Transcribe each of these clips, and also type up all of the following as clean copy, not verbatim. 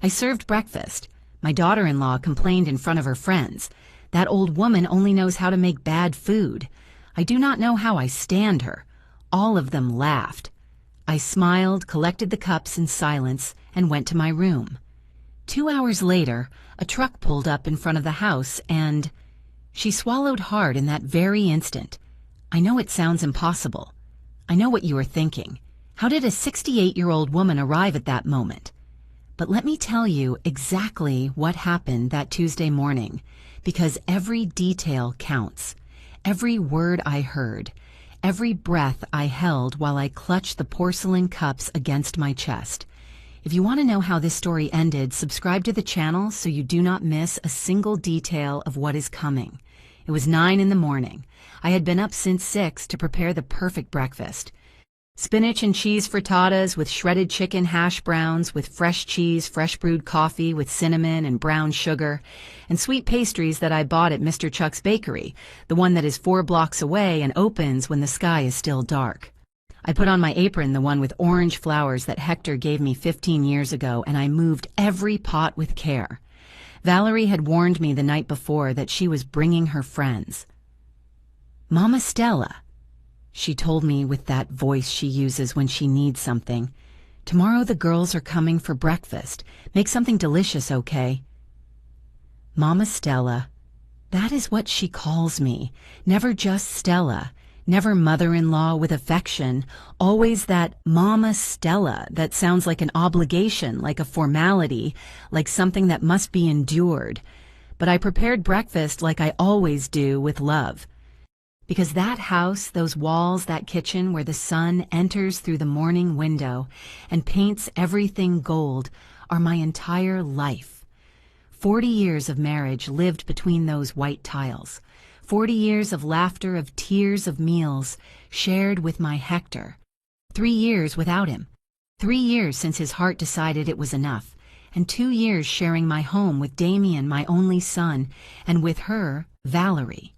I served breakfast. My daughter-in-law complained in front of her friends. That old woman only knows how to make bad food. I do not know how I stand her. All of them laughed. I smiled, collected the cups in silence, and went to my room. 2 hours later, a truck pulled up in front of the house and... She swallowed hard in that very instant. I know it sounds impossible. I know what you are thinking. How did a 68-year-old woman arrive at that moment? But let me tell you exactly what happened that Tuesday morning, because every detail counts. Every word I heard, every breath I held while I clutched the porcelain cups against my chest. If you want to know how this story ended, subscribe to the channel so you do not miss a single detail of what is coming. It was 9 in the morning. I had been up since 6 to prepare the perfect breakfast. Spinach and cheese frittatas with shredded chicken hash browns with fresh cheese, fresh brewed coffee with cinnamon and brown sugar, and sweet pastries that I bought at Mr. Chuck's Bakery, the one that is 4 blocks away and opens when the sky is still dark. I put on my apron, the one with orange flowers that Hector gave me 15 years ago, and I moved every pot with care. Valerie had warned me the night before that she was bringing her friends. "Mama Stella," she told me with that voice she uses when she needs something. "Tomorrow the girls are coming for breakfast. Make something delicious, okay?" Mama Stella. That is what she calls me. Never just Stella. Never mother-in-law with affection. Always that Mama Stella that sounds like an obligation, like a formality, like something that must be endured. But I prepared breakfast like I always do, with love. Because that house, those walls, that kitchen where the sun enters through the morning window and paints everything gold are my entire life. 40 years of marriage lived between those white tiles. 40 years of laughter, of tears, of meals shared with my Hector. 3 years without him. 3 years since his heart decided it was enough. And 2 years sharing my home with Damien, my only son, and with her, Valerie.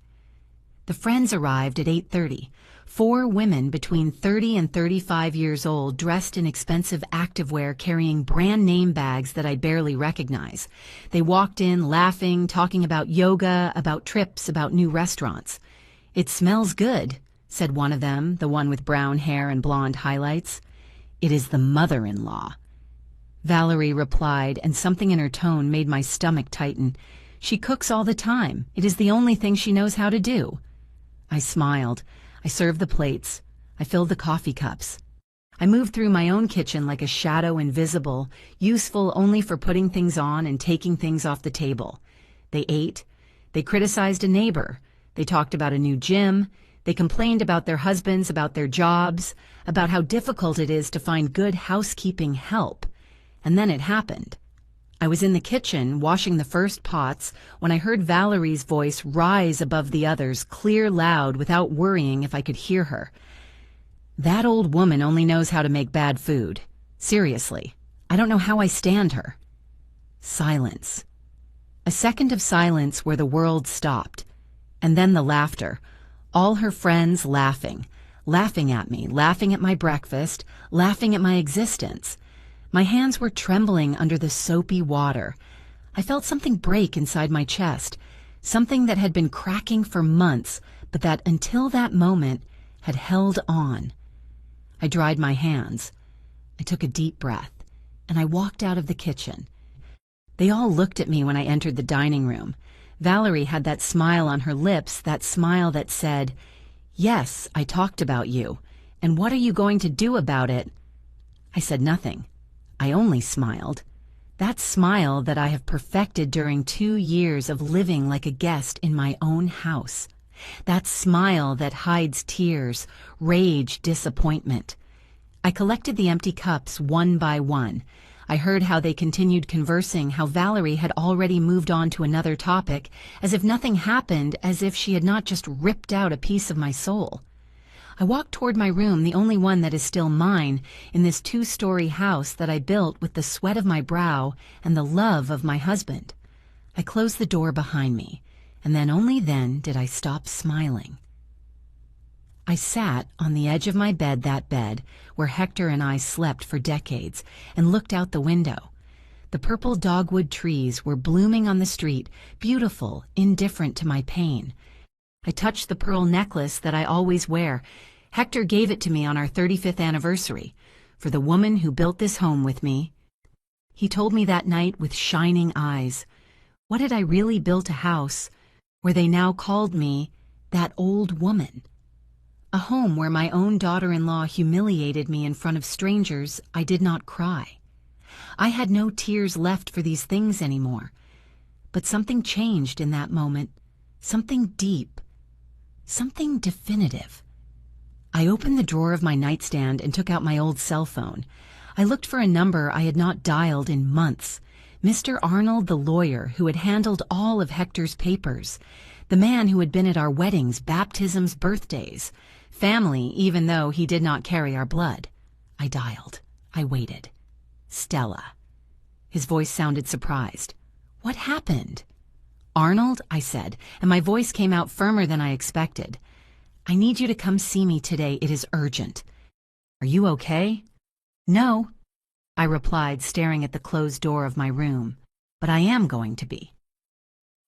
The friends arrived at 8:30. 4 women between 30 and 35 years old, dressed in expensive activewear, carrying brand-name bags that I barely recognize. They walked in laughing, talking about yoga, about trips, about new restaurants. "It smells good," said one of them, the one with brown hair and blonde highlights. "It is the mother-in-law." Valerie replied, and something in her tone made my stomach tighten. "She cooks all the time. It is the only thing she knows how to do." I smiled. I served the plates. I filled the coffee cups. I moved through my own kitchen like a shadow, invisible, useful only for putting things on and taking things off the table. They ate. They criticized a neighbor. They talked about a new gym. They complained about their husbands, about their jobs, about how difficult it is to find good housekeeping help. And then it happened. I was in the kitchen, washing the first pots, when I heard Valerie's voice rise above the others, clear, loud, without worrying if I could hear her. "That old woman only knows how to make bad food. Seriously, I don't know how I stand her." Silence. A second of silence where the world stopped. And then the laughter. All her friends laughing. Laughing at me, laughing at my breakfast, laughing at my existence. My hands were trembling under the soapy water. I felt something break inside my chest, something that had been cracking for months, but that until that moment had held on. I dried my hands. I took a deep breath, and I walked out of the kitchen. They all looked at me when I entered the dining room. Valerie had that smile on her lips, that smile that said, "Yes, I talked about you, and what are you going to do about it?" I said nothing. I only smiled. That smile that I have perfected during 2 years of living like a guest in my own house. That smile that hides tears, rage, disappointment. I collected the empty cups one by one. I heard how they continued conversing, how Valerie had already moved on to another topic, as if nothing happened, as if she had not just ripped out a piece of my soul. I walked toward my room, the only one that is still mine, in this 2-story house that I built with the sweat of my brow and the love of my husband. I closed the door behind me, and then only then did I stop smiling. I sat on the edge of my bed, that bed where Hector and I slept for decades, and looked out the window. The purple dogwood trees were blooming on the street, beautiful, indifferent to my pain. I touched the pearl necklace that I always wear. Hector gave it to me on our 35th anniversary, for the woman who built this home with me. He told me that night with shining eyes. What had I really built a house where they now called me that old woman? A home where my own daughter-in-law humiliated me in front of strangers. I did not cry. I had no tears left for these things anymore. But something changed in that moment, something deep, something definitive. I opened the drawer of my nightstand and took out my old cell phone. I looked for a number I had not dialed in months. Mr. Arnold, the lawyer who had handled all of Hector's papers. The man who had been at our weddings, baptisms, birthdays. Family, even though he did not carry our blood. I dialed. I waited. Stella. His voice sounded surprised. What happened? Arnold, I said, and my voice came out firmer than I expected. I need you to come see me today. It is urgent. Are you okay? No, I replied, staring at the closed door of my room. But I am going to be.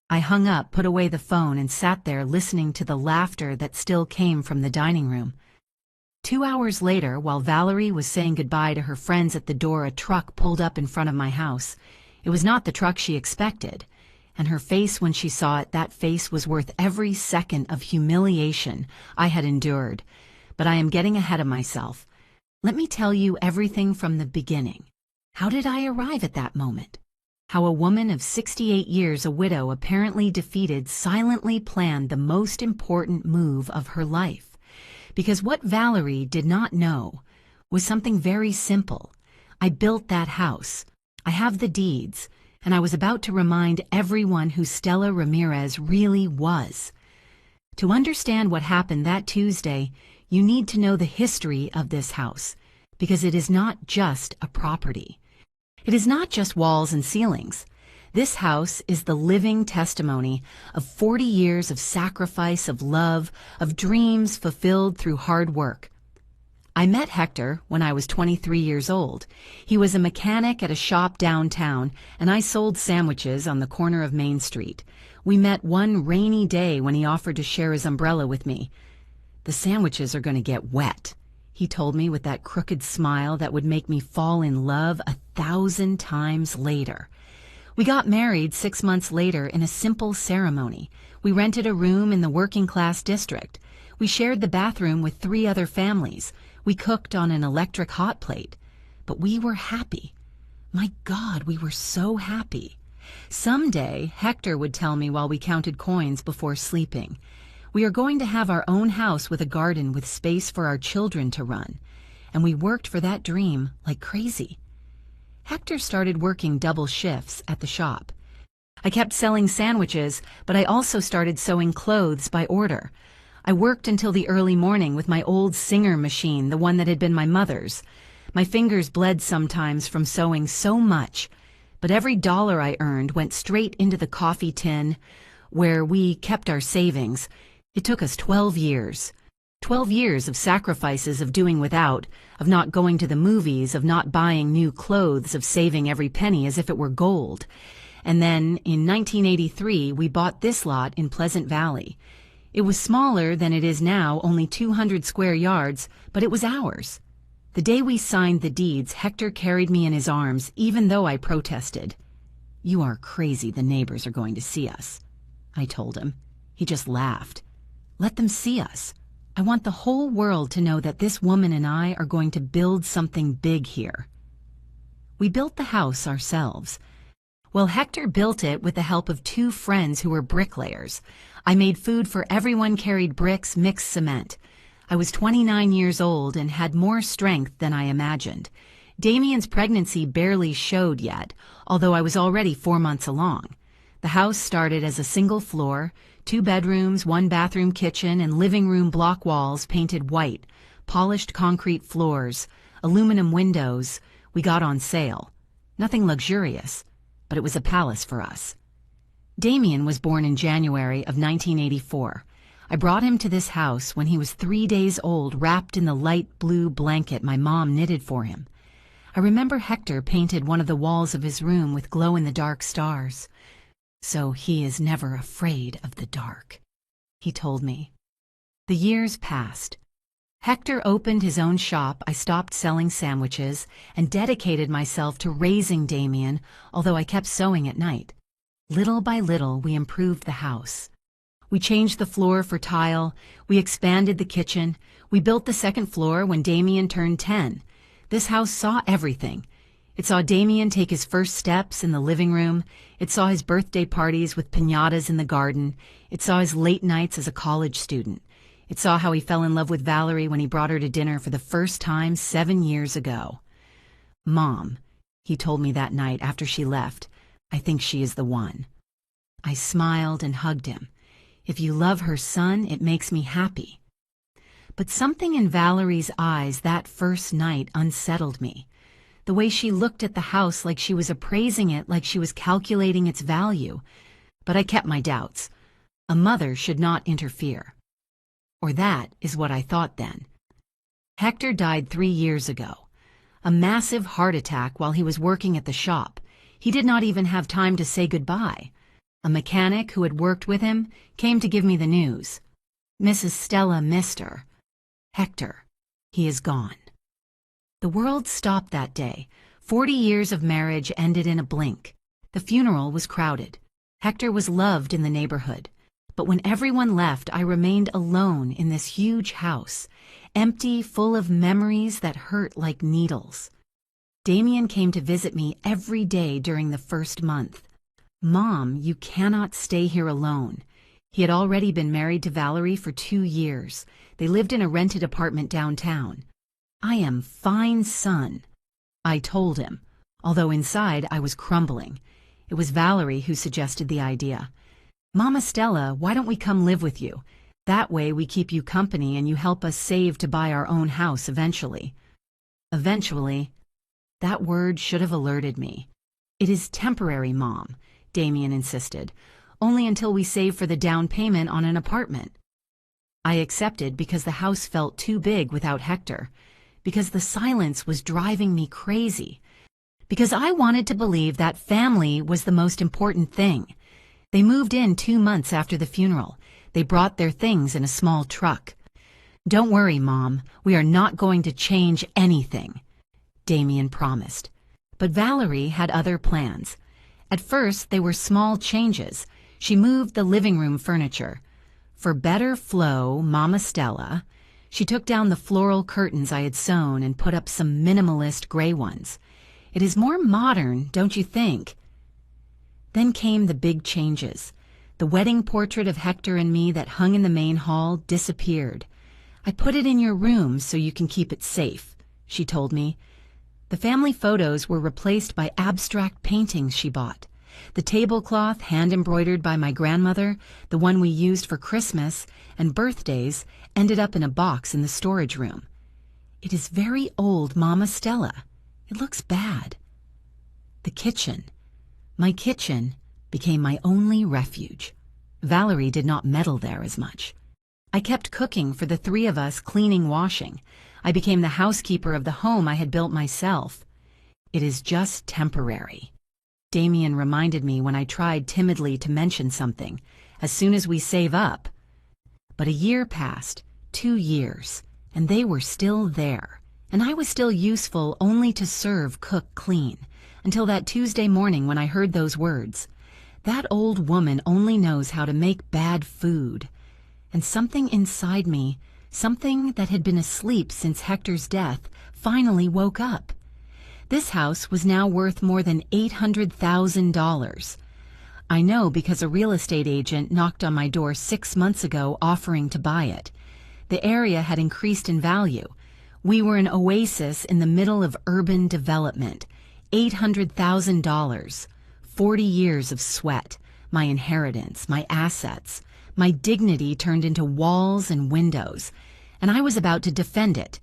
I hung up, put away the phone, and sat there listening to the laughter that still came from the dining room. 2 hours later, while Valerie was saying goodbye to her friends at the door, a truck pulled up in front of my house. It was not the truck she expected, and her face when she saw it, that face was worth every second of humiliation I had endured. But I am getting ahead of myself. Let me tell you everything from the beginning. How did I arrive at that moment? How a woman of 68 years, a widow, apparently defeated, silently planned the most important move of her life. Because what Valerie did not know was something very simple. I built that house. I have the deeds, and I was about to remind everyone who Stella Ramirez really was. To understand what happened that Tuesday, you need to know the history of this house, because it is not just a property. It is not just walls and ceilings. This house is the living testimony of 40 years of sacrifice, of love, of dreams fulfilled through hard work. I met Hector when I was 23 years old. He was a mechanic at a shop downtown, and I sold sandwiches on the corner of Main Street. We met one rainy day when he offered to share his umbrella with me. The sandwiches are going to get wet, he told me with that crooked smile that would make me fall in love 1,000 times later. We got married 6 months later in a simple ceremony. We rented a room in the working-class district. We shared the bathroom with 3 other families. We cooked on an electric hot plate. But we were happy. My God, we were so happy. Someday, Hector would tell me while we counted coins before sleeping, we are going to have our own house with a garden with space for our children to run. And we worked for that dream like crazy. Hector started working double shifts at the shop. I kept selling sandwiches, but I also started sewing clothes by order. I worked until the early morning with my old Singer machine, the one that had been my mother's. My fingers bled sometimes from sewing so much, but every dollar I earned went straight into the coffee tin where we kept our savings. It took us 12 years. 12 years of sacrifices, of doing without, of not going to the movies, of not buying new clothes, of saving every penny as if it were gold. And then, in 1983, we bought this lot in Pleasant Valley. It was smaller than it is now, only 200 square yards, but it was ours. The day we signed the deeds, Hector carried me in his arms, even though I protested. "You are crazy, the neighbors are going to see us," I told him. He just laughed. "Let them see us. I want the whole world to know that this woman and I are going to build something big here." We built the house ourselves. Well, Hector built it with the help of 2 friends who were bricklayers. I made food for everyone, carried bricks, mixed cement. I was 29 years old and had more strength than I imagined. Damien's pregnancy barely showed yet, although I was already 4 months along. The house started as a single floor, 2 bedrooms, 1 bathroom, kitchen, and living room block walls painted white, polished concrete floors, aluminum windows. We got on sale. Nothing luxurious, but it was a palace for us. Damien was born in January of 1984. I brought him to this house when he was 3 days old, wrapped in the light blue blanket my mom knitted for him. I remember Hector painted one of the walls of his room with glow-in-the-dark stars. So he is never afraid of the dark, he told me. The years passed. Hector opened his own shop. I stopped selling sandwiches and dedicated myself to raising Damien, although I kept sewing at night. Little by little, we improved the house. We changed the floor for tile. We expanded the kitchen. We built the second floor when Damien turned 10. This house saw everything. It saw Damien take his first steps in the living room. It saw his birthday parties with piñatas in the garden. It saw his late nights as a college student. It saw how he fell in love with Valerie when he brought her to dinner for the first time 7 years ago. "Mom," he told me that night after she left, "I think she is the one." I smiled and hugged him. If you love her son, it makes me happy. But something in Valerie's eyes that first night unsettled me. The way she looked at the house like she was appraising it, like she was calculating its value. But I kept my doubts. A mother should not interfere. Or that is what I thought then. Hector died 3 years ago. A massive heart attack while he was working at the shop. He did not even have time to say goodbye. A mechanic who had worked with him came to give me the news. Mrs. Stella missed her. Hector, he is gone. The world stopped that day. 40 years of marriage ended in a blink. The funeral was crowded. Hector was loved in the neighborhood. But when everyone left, I remained alone in this huge house, empty, full of memories that hurt like needles. Damien came to visit me every day during the first month. "Mom, you cannot stay here alone." He had already been married to Valerie for 2 years. They lived in a rented apartment downtown. "I am fine, son," I told him, although inside I was crumbling. It was Valerie who suggested the idea. "Mama Stella, why don't we come live with you? That way we keep you company and you help us save to buy our own house eventually." Eventually, that word should have alerted me. "It is temporary, Mom," Damien insisted, "only until we save for the down payment on an apartment." I accepted because the house felt too big without Hector, because the silence was driving me crazy, because I wanted to believe that family was the most important thing. They moved in 2 months after the funeral. They brought their things in a small truck. "Don't worry, Mom, we are not going to change anything," Damien promised. But Valerie had other plans. At first, they were small changes. She moved the living room furniture. For better flow, Mama Stella, she took down the floral curtains I had sewn and put up some minimalist gray ones. It is more modern, don't you think? Then came the big changes. The wedding portrait of Hector and me that hung in the main hall disappeared. "I put it in your room so you can keep it safe," she told me. The family photos were replaced by abstract paintings she bought. The tablecloth, hand-embroidered by my grandmother, the one we used for Christmas and birthdays, ended up in a box in the storage room. "It is very old, Mama Stella. It looks bad." The kitchen. My kitchen became my only refuge. Valerie did not meddle there as much. I kept cooking for the 3 of us, cleaning, washing. I became the housekeeper of the home I had built myself. "It is just temporary," Damien reminded me when I tried timidly to mention something, "as soon as we save up." But a year passed, 2 years, and they were still there, and I was still useful only to serve, cook, clean. Until that Tuesday morning when I heard those words. That old woman only knows how to make bad food. And something inside me, something that had been asleep since Hector's death, finally woke up. This house was now worth more than $800,000. I know because a real estate agent knocked on my door 6 months ago offering to buy it. The area had increased in value. We were an oasis in the middle of urban development. $800,000, 40 years of sweat, my inheritance, my assets, my dignity turned into walls and windows, and I was about to defend it.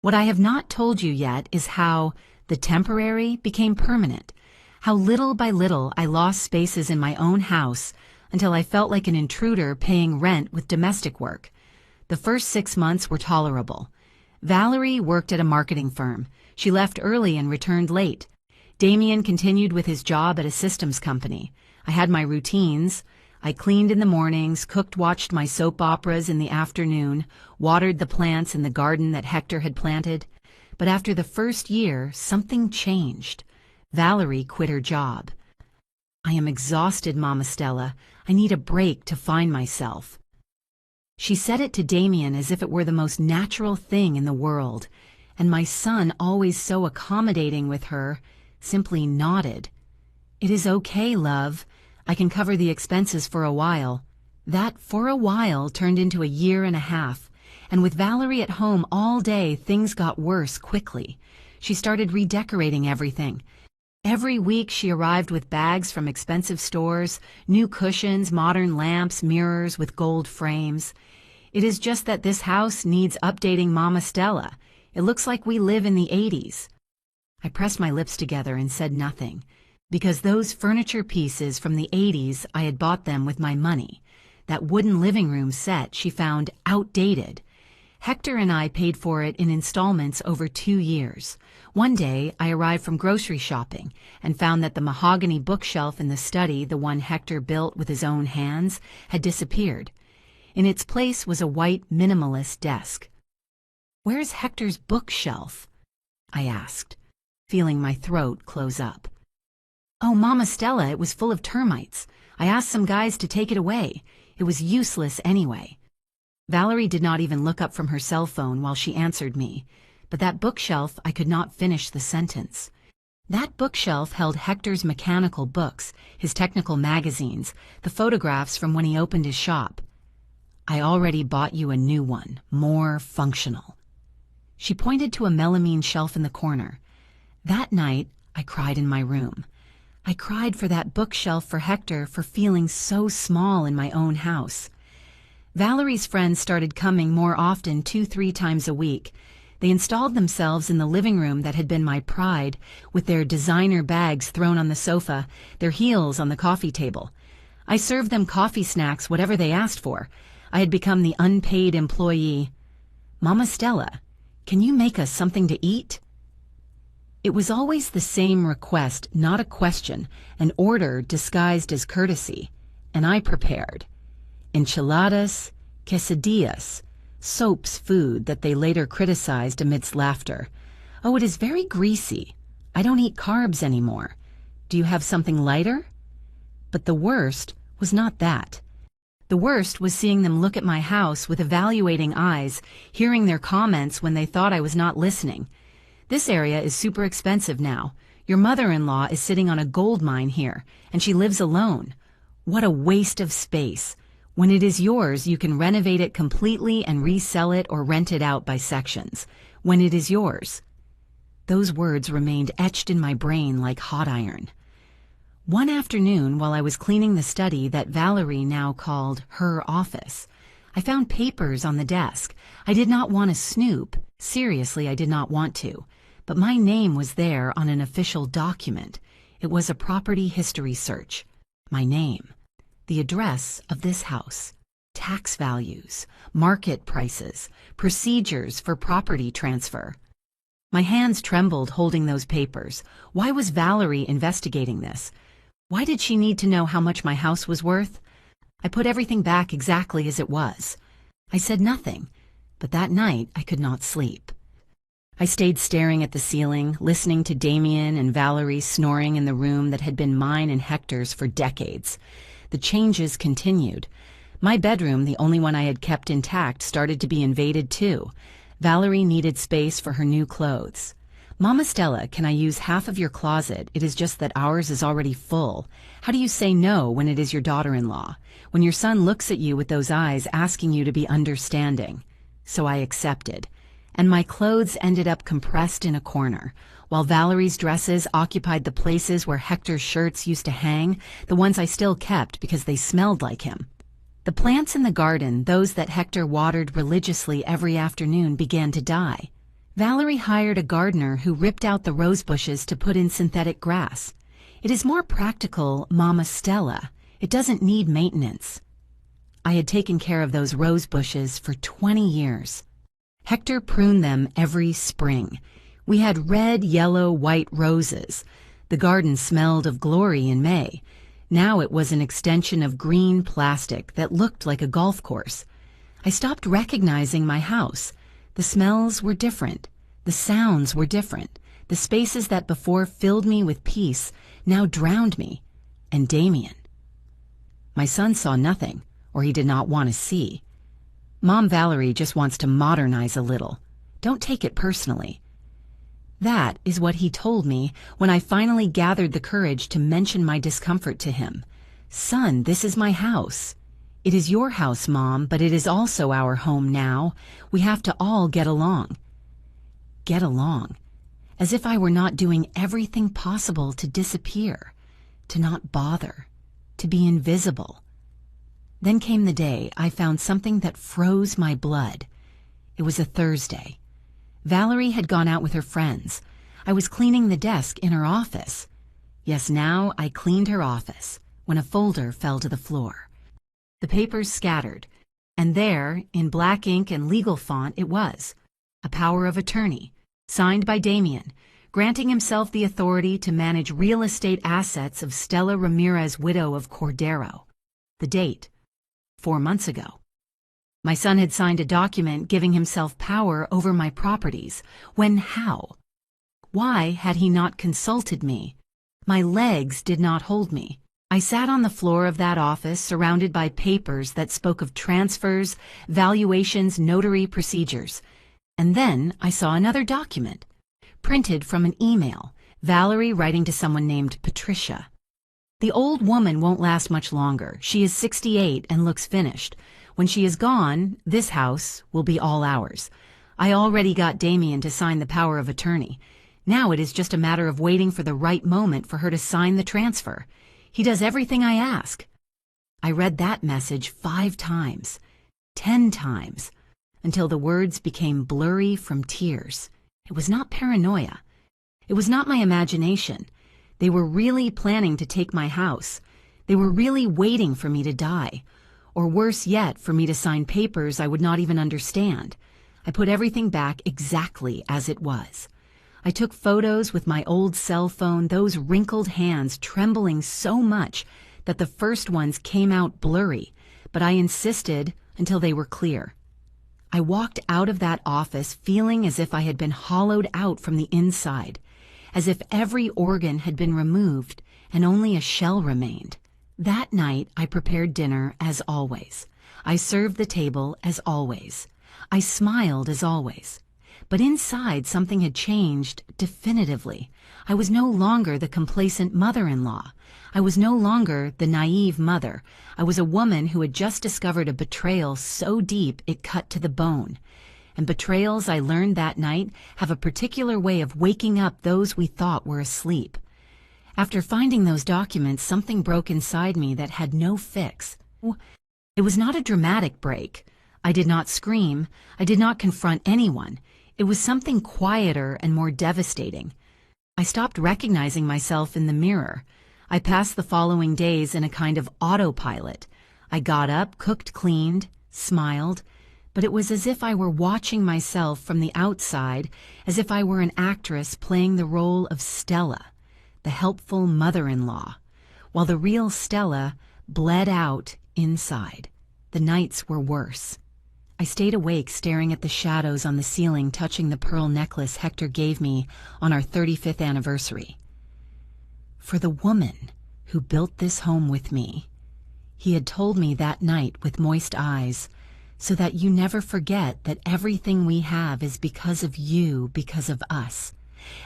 What I have not told you yet is how the temporary became permanent, how little by little I lost spaces in my own house until I felt like an intruder paying rent with domestic work. The first 6 months were tolerable. Valerie worked at a marketing firm. She left early and returned late. Damien continued with his job at a systems company. I had my routines. I cleaned in the mornings, watched my soap operas in the afternoon, watered the plants in the garden that Hector had planted. But after the first year, something changed. Valerie quit her job. "I am exhausted, Mama Stella. I need a break to find myself." She said it to Damien as if it were the most natural thing in the world, and my son, always so accommodating with her, simply nodded. "It is okay, love. I can cover the expenses for a while." That "for a while" turned into a year and a half, and with Valerie at home all day, things got worse quickly. She started redecorating everything. Every week she arrived with bags from expensive stores, new cushions, modern lamps, mirrors with gold frames. "It is just that this house needs updating, Mama Stella. It looks like we live in the 80s. I pressed my lips together and said nothing, because those furniture pieces from the 80s, I had bought them with my money. That wooden living room set she found outdated. Hector and I paid for it in installments over 2 years. One day, I arrived from grocery shopping and found that the mahogany bookshelf in the study, the one Hector built with his own hands, had disappeared. In its place was a white minimalist desk. "Where's Hector's bookshelf?" I asked, feeling my throat close up. "Oh, Mama Stella, it was full of termites. I asked some guys to take it away. It was useless anyway." Valerie did not even look up from her cell phone while she answered me, but that bookshelf, I could not finish the sentence. That bookshelf held Hector's mechanical books, his technical magazines, the photographs from when he opened his shop. "I already bought you a new one, more functional." She pointed to a melamine shelf in the corner. That night, I cried in my room. I cried for that bookshelf for Hector, for feeling so small in my own house. Valerie's friends started coming more often, 2-3 times a week. They installed themselves in the living room that had been my pride, with their designer bags thrown on the sofa, their heels on the coffee table. I served them coffee snacks, whatever they asked for. I had become the unpaid employee. "Mama Stella, can you make us something to eat?" It was always the same request, not a question, an order disguised as courtesy, and I prepared. Enchiladas, quesadillas, Soap's food that they later criticized amidst laughter. "Oh, it is very greasy. I don't eat carbs anymore. Do you have something lighter?" But the worst was not that. The worst was seeing them look at my house with evaluating eyes, hearing their comments when they thought I was not listening. "This area is super expensive now. Your mother-in-law is sitting on a gold mine here, and she lives alone. What a waste of space. When it is yours, you can renovate it completely and resell it or rent it out by sections. When it is yours." Those words remained etched in my brain like hot iron. One afternoon, while I was cleaning the study that Valerie now called her office, I found papers on the desk. I did not want to snoop. Seriously, I did not want to. But my name was there on an official document. It was a property history search. My name. The address of this house. Tax values. Market prices. Procedures for property transfer. My hands trembled holding those papers. Why was Valerie investigating this? Why did she need to know how much my house was worth? I put everything back exactly as it was. I said nothing, but that night I could not sleep. I stayed staring at the ceiling, listening to Damien and Valerie snoring in the room that had been mine and Hector's for decades. The changes continued. My bedroom, the only one I had kept intact, started to be invaded too. Valerie needed space for her new clothes. "Mama Stella, can I use half of your closet? It is just that ours is already full. How do you say no when it is your daughter-in-law? When your son looks at you with those eyes asking you to be understanding?" So I accepted. And my clothes ended up compressed in a corner, while Valerie's dresses occupied the places where Hector's shirts used to hang, the ones I still kept because they smelled like him. The plants in the garden, those that Hector watered religiously every afternoon, began to die. Valerie hired a gardener who ripped out the rose bushes to put in synthetic grass. It is more practical, Mama Stella. It doesn't need maintenance. I had taken care of those rose bushes for 20 years. Hector pruned them every spring. We had red, yellow, white roses. The garden smelled of glory in May. Now it was an extension of green plastic that looked like a golf course. I stopped recognizing my house. The smells were different. The sounds were different. The spaces that before filled me with peace now drowned me. And Damien. My son saw nothing, or he did not want to see. Mom Valerie just wants to modernize a little. Don't take it personally. That is what he told me when I finally gathered the courage to mention my discomfort to him. Son, this is my house. It is your house, Mom, but it is also our home now. We have to all get along. Get along. As if I were not doing everything possible to disappear, to not bother, to be invisible. Then came the day I found something that froze my blood. It was a Thursday. Valerie had gone out with her friends. I was cleaning the desk in her office. Yes, now I cleaned her office when a folder fell to the floor. The papers scattered, and there, in black ink and legal font, it was, a power of attorney, signed by Damien, granting himself the authority to manage real estate assets of Stella Ramirez, widow of Cordero. The date, 4 months ago. My son had signed a document giving himself power over my properties. When? How? Why had he not consulted me? My legs did not hold me. I sat on the floor of that office surrounded by papers that spoke of transfers, valuations, notary procedures. And then I saw another document, printed from an email, Valerie writing to someone named Patricia. The old woman won't last much longer. She is 68 and looks finished. When she is gone, this house will be all ours. I already got Damien to sign the power of attorney. Now it is just a matter of waiting for the right moment for her to sign the transfer. He does everything I ask. I read that message 5 times, 10 times, until the words became blurry from tears. It was not paranoia. It was not my imagination. They were really planning to take my house. They were really waiting for me to die. Or worse yet, for me to sign papers I would not even understand. I put everything back exactly as it was. I took photos with my old cell phone, those wrinkled hands trembling so much that the first ones came out blurry, but I insisted until they were clear. I walked out of that office feeling as if I had been hollowed out from the inside, as if every organ had been removed and only a shell remained. That night, I prepared dinner as always. I served the table as always. I smiled as always. But inside, something had changed definitively. I was no longer the complacent mother-in-law. I was no longer the naive mother. I was a woman who had just discovered a betrayal so deep it cut to the bone. And betrayals, I learned that night, have a particular way of waking up those we thought were asleep. After finding those documents, something broke inside me that had no fix. It was not a dramatic break. I did not scream. I did not confront anyone. It was something quieter and more devastating. I stopped recognizing myself in the mirror. I passed the following days in a kind of autopilot. I got up, cooked, cleaned, smiled, but it was as if I were watching myself from the outside, as if I were an actress playing the role of Stella, the helpful mother-in-law, while the real Stella bled out inside. The nights were worse. I stayed awake staring at the shadows on the ceiling touching the pearl necklace Hector gave me on our 35th anniversary. For the woman who built this home with me, he had told me that night with moist eyes, so that you never forget that everything we have is because of you, because of us.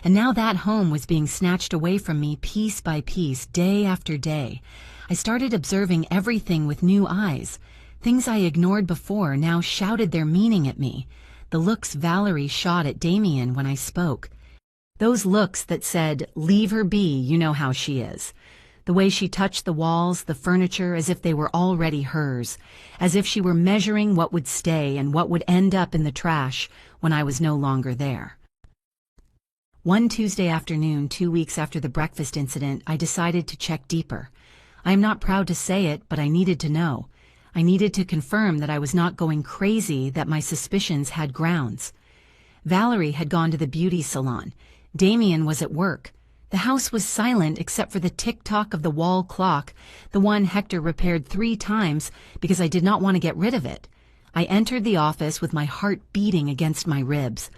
And now that home was being snatched away from me piece by piece, day after day. I started observing everything with new eyes. Things I ignored before now shouted their meaning at me. The looks Valerie shot at Damien when I spoke. Those looks that said, "Leave her be, you know how she is." The way she touched the walls, the furniture, as if they were already hers, as if she were measuring what would stay and what would end up in the trash when I was no longer there. One Tuesday afternoon, 2 weeks after the breakfast incident, I decided to check deeper. I am not proud to say it, but I needed to know. I needed to confirm that I was not going crazy, that my suspicions had grounds. Valerie had gone to the beauty salon. Damien was at work. The house was silent except for the tick-tock of the wall clock, the one Hector repaired 3 times because I did not want to get rid of it. I entered the office with my heart beating against my ribs.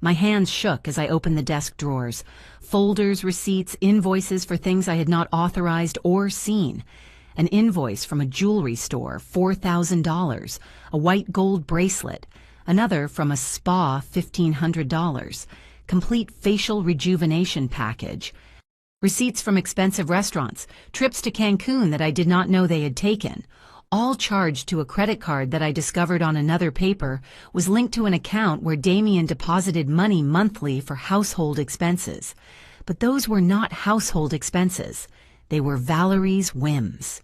My hands shook as I opened the desk drawers. Folders, receipts, invoices for things I had not authorized or seen. An invoice from a jewelry store, $4,000, a white gold bracelet. Another from a spa, $1,500. Complete facial rejuvenation package. Receipts from expensive restaurants, trips to Cancun that I did not know they had taken. All charged to a credit card that I discovered on another paper was linked to an account where Damien deposited money monthly for household expenses. But those were not household expenses. They were Valerie's whims.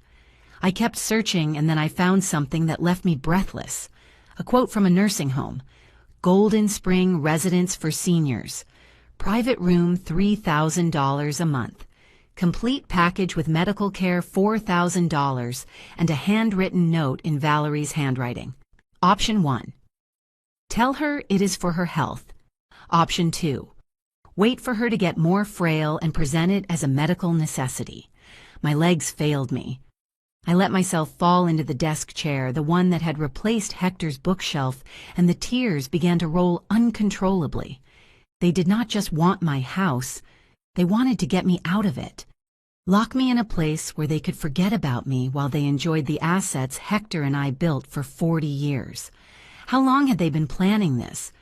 I kept searching, and then I found something that left me breathless. A quote from a nursing home. Golden Spring Residence for Seniors. Private room $3,000 a month. Complete package with medical care $4,000 and a handwritten note in Valerie's handwriting. Option 1. Tell her it is for her health. Option 2. Wait for her to get more frail and present it as a medical necessity. My legs failed me. I let myself fall into the desk chair, the one that had replaced Hector's bookshelf, and the tears began to roll uncontrollably. They did not just want my house, they wanted to get me out of it. Lock me in a place where they could forget about me while they enjoyed the assets Hector and I built for 40 years. How long had they been planning this?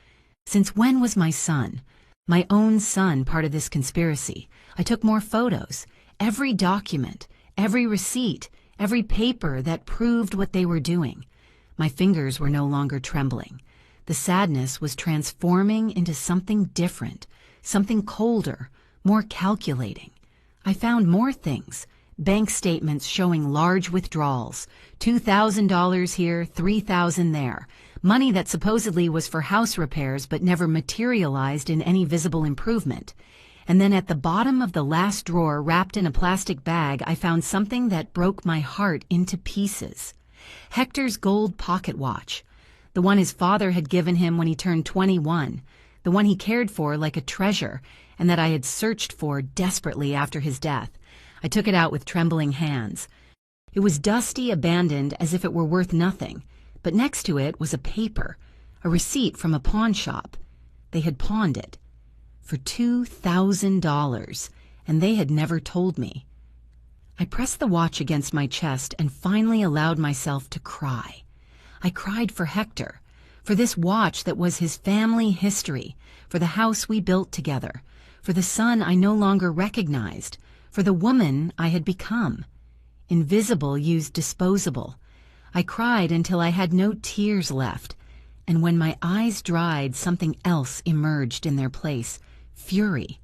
Since when was my son, my own son, part of this conspiracy? I took more photos, every document, every receipt, every paper that proved what they were doing. My fingers were no longer trembling. The sadness was transforming into something different, something colder, more calculating. I found more things, bank statements showing large withdrawals, $2,000 here, $3,000 there, money that supposedly was for house repairs but never materialized in any visible improvement. And then at the bottom of the last drawer, wrapped in a plastic bag, I found something that broke my heart into pieces. Hector's gold pocket watch, the one his father had given him when he turned 21, the one he cared for like a treasure, and that I had searched for desperately after his death. I took it out with trembling hands. It was dusty, abandoned, as if it were worth nothing, but next to it was a paper, a receipt from a pawn shop. They had pawned it for $2,000, and they had never told me. I pressed the watch against my chest and finally allowed myself to cry. I cried for Hector, for this watch that was his family history, for the house we built together, for the son I no longer recognized, for the woman I had become. Invisible used disposable. I cried until I had no tears left, and when my eyes dried, something else emerged in their place. Fury.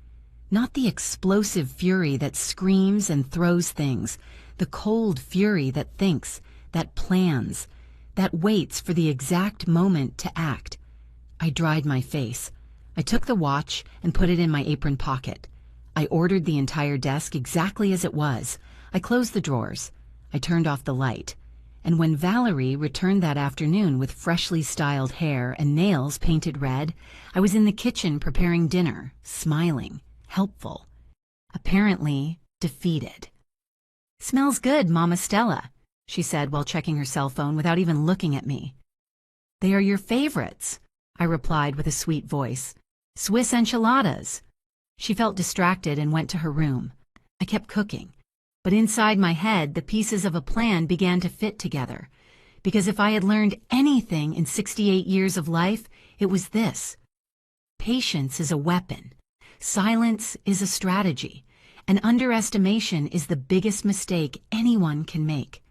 Not the explosive fury that screams and throws things, the cold fury that thinks, that plans, that waits for the exact moment to act. I dried my face. I took the watch and put it in my apron pocket. I ordered the entire desk exactly as it was. I closed the drawers. I turned off the light. And when Valerie returned that afternoon with freshly styled hair and nails painted red, I was in the kitchen preparing dinner, smiling, helpful, apparently defeated. "Smells good, Mama Stella," she said while checking her cell phone without even looking at me. "They are your favorites," I replied with a sweet voice. "Swiss enchiladas." She felt distracted and went to her room. I kept cooking, but inside my head the pieces of a plan began to fit together. Because if I had learned anything in 68 years of life, it was this. Patience is a weapon. Silence is a strategy. And underestimation is the biggest mistake anyone can make.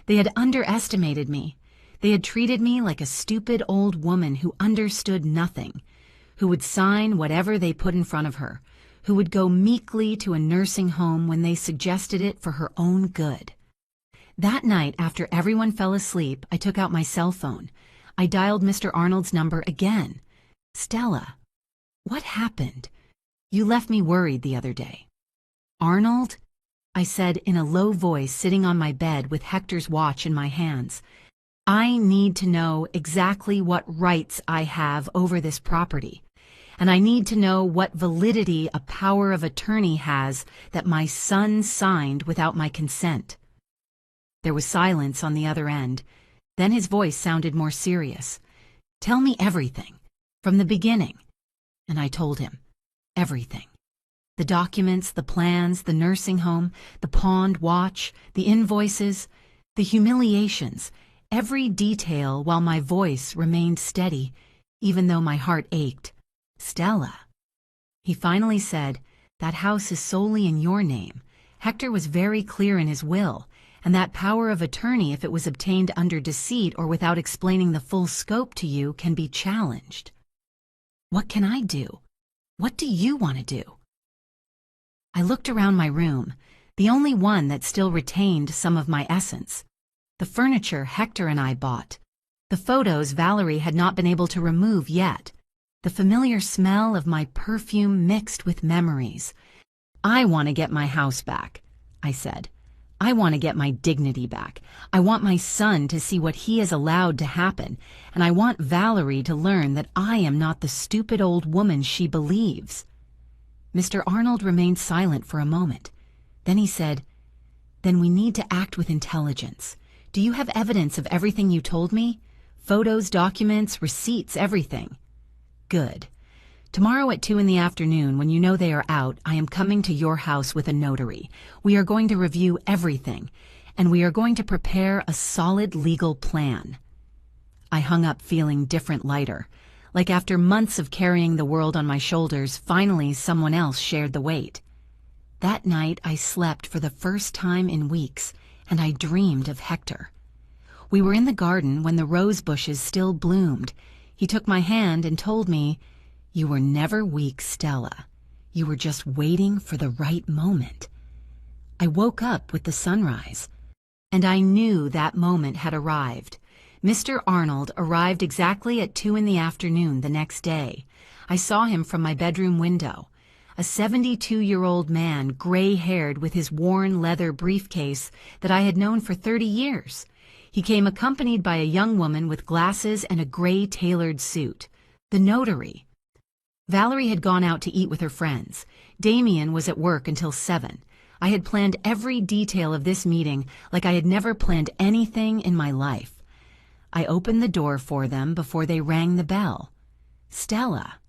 They had underestimated me. They had treated me like a stupid old woman who understood nothing, who would sign whatever they put in front of her, who would go meekly to a nursing home when they suggested it for her own good. That night, after everyone fell asleep, I took out my cell phone. I dialed Mr. Arnold's number again. "Stella, what happened? You left me worried the other day." "Arnold?" I said in a low voice, sitting on my bed with Hector's watch in my hands. "I need to know exactly what rights I have over this property. and I need to know what validity a power of attorney has that my son signed without my consent." There was silence on the other end. Then his voice sounded more serious. "Tell me everything, from the beginning." And I told him everything. The documents, the plans, the nursing home, the pawned watch, the invoices, the humiliations, every detail, while my voice remained steady, even though my heart ached. "Stella," he finally said, "that house is solely in your name. Hector was very clear in his will, and that power of attorney, if it was obtained under deceit or without explaining the full scope to you, can be challenged. What can I do? What do you want to do?" I looked around my room, the only one that still retained some of my essence. The furniture Hector and I bought. The photos Valerie had not been able to remove yet. The familiar smell of my perfume mixed with memories. "I want to get my house back," I said. "I want to get my dignity back. I want my son to see what he has allowed to happen, and I want Valerie to learn that I am not the stupid old woman she believes." Mr. Arnold remained silent for a moment. Then he said, "Then we need to act with intelligence. Do you have evidence of everything you told me? Photos, documents, receipts, everything." "Good. Tomorrow at 2 in the afternoon, when you know they are out, I am coming to your house with a notary. We are going to review everything, and we are going to prepare a solid legal plan." I hung up feeling different lighter. Like after months of carrying the world on my shoulders, finally someone else shared the weight. That night I slept for the first time in weeks, and I dreamed of Hector. We were in the garden when the rose bushes still bloomed. He took my hand and told me, "You were never weak, Stella. You were just waiting for the right moment." I woke up with the sunrise, and I knew that moment had arrived. Mr. Arnold arrived exactly at 2 in the afternoon the next day. I saw him from my bedroom window. A 72-year-old man, gray-haired with his worn leather briefcase that I had known for 30 years. He came accompanied by a young woman with glasses and a gray tailored suit. The notary. Valerie had gone out to eat with her friends. Damien was at work until 7. I had planned every detail of this meeting like I had never planned anything in my life. I opened the door for them before they rang the bell. "Stella."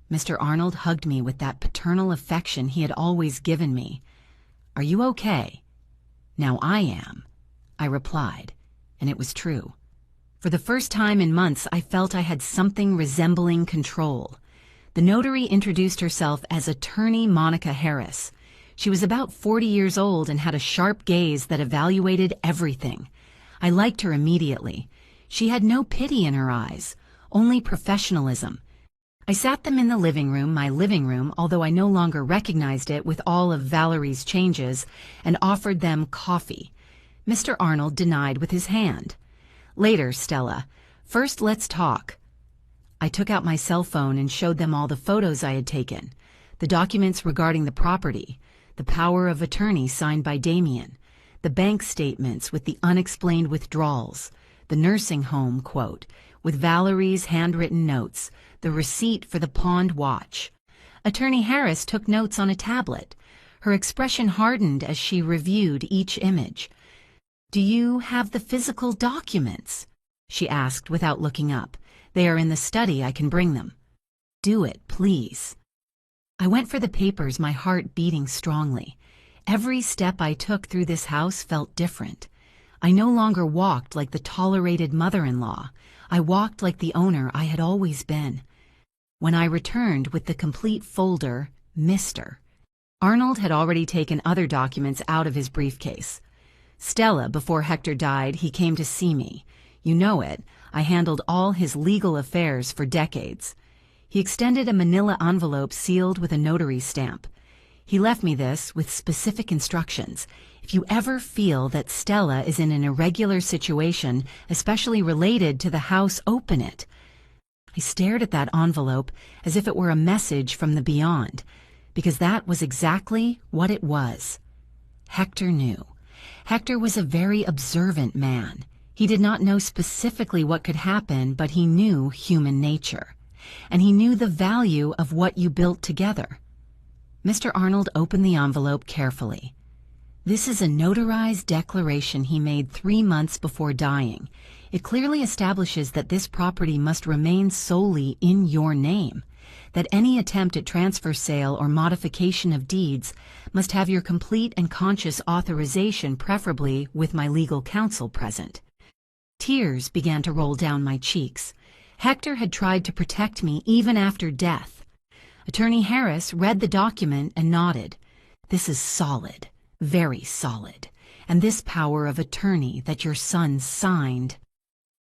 Mr. Arnold hugged me with that paternal affection he had always given me. "Are you okay?" "Now I am," I replied, and it was true. For the first time in months, I felt I had something resembling control. The notary introduced herself as Attorney Monica Harris. She was about 40 years old and had a sharp gaze that evaluated everything. I liked her immediately. She had no pity in her eyes, only professionalism. I sat them in the living room, my living room, although I no longer recognized it with all of Valerie's changes, and offered them coffee. Mr. Arnold denied with his hand. "Later, Stella. First, let's talk." I took out my cell phone and showed them all the photos I had taken, the documents regarding the property, the power of attorney signed by Damien, the bank statements with the unexplained withdrawals, the nursing home quote with Valerie's handwritten notes, the receipt for the pawned watch. Attorney Harris took notes on a tablet. Her expression hardened as she reviewed each image. "Do you have the physical documents?" she asked without looking up. "They are in the study. I can bring them." "Do it, please." I went for the papers, my heart beating strongly. Every step I took through this house felt different. I no longer walked like the tolerated mother-in-law. I walked like the owner I had always been. When I returned with the complete folder, Mr. Arnold had already taken other documents out of his briefcase. "Stella, before Hector died, he came to see me. You know it. I handled all his legal affairs for decades." He extended a manila envelope sealed with a notary stamp. He left me this with specific instructions. "If you ever feel that Stella is in an irregular situation, especially related to the house, open it." I stared at that envelope as if it were a message from the beyond, because that was exactly what it was. Hector knew. Hector was a very observant man. He did not know specifically what could happen, but he knew human nature. and he knew the value of what you built together. Mr. Arnold opened the envelope carefully. This is a notarized declaration he made 3 months before dying. It clearly establishes that this property must remain solely in your name, that any attempt at transfer, sale, or modification of deeds must have your complete and conscious authorization, preferably with my legal counsel present. Tears began to roll down my cheeks. Hector had tried to protect me even after death. Attorney Harris read the document and nodded. This is solid, very solid, and this power of attorney that your son signed.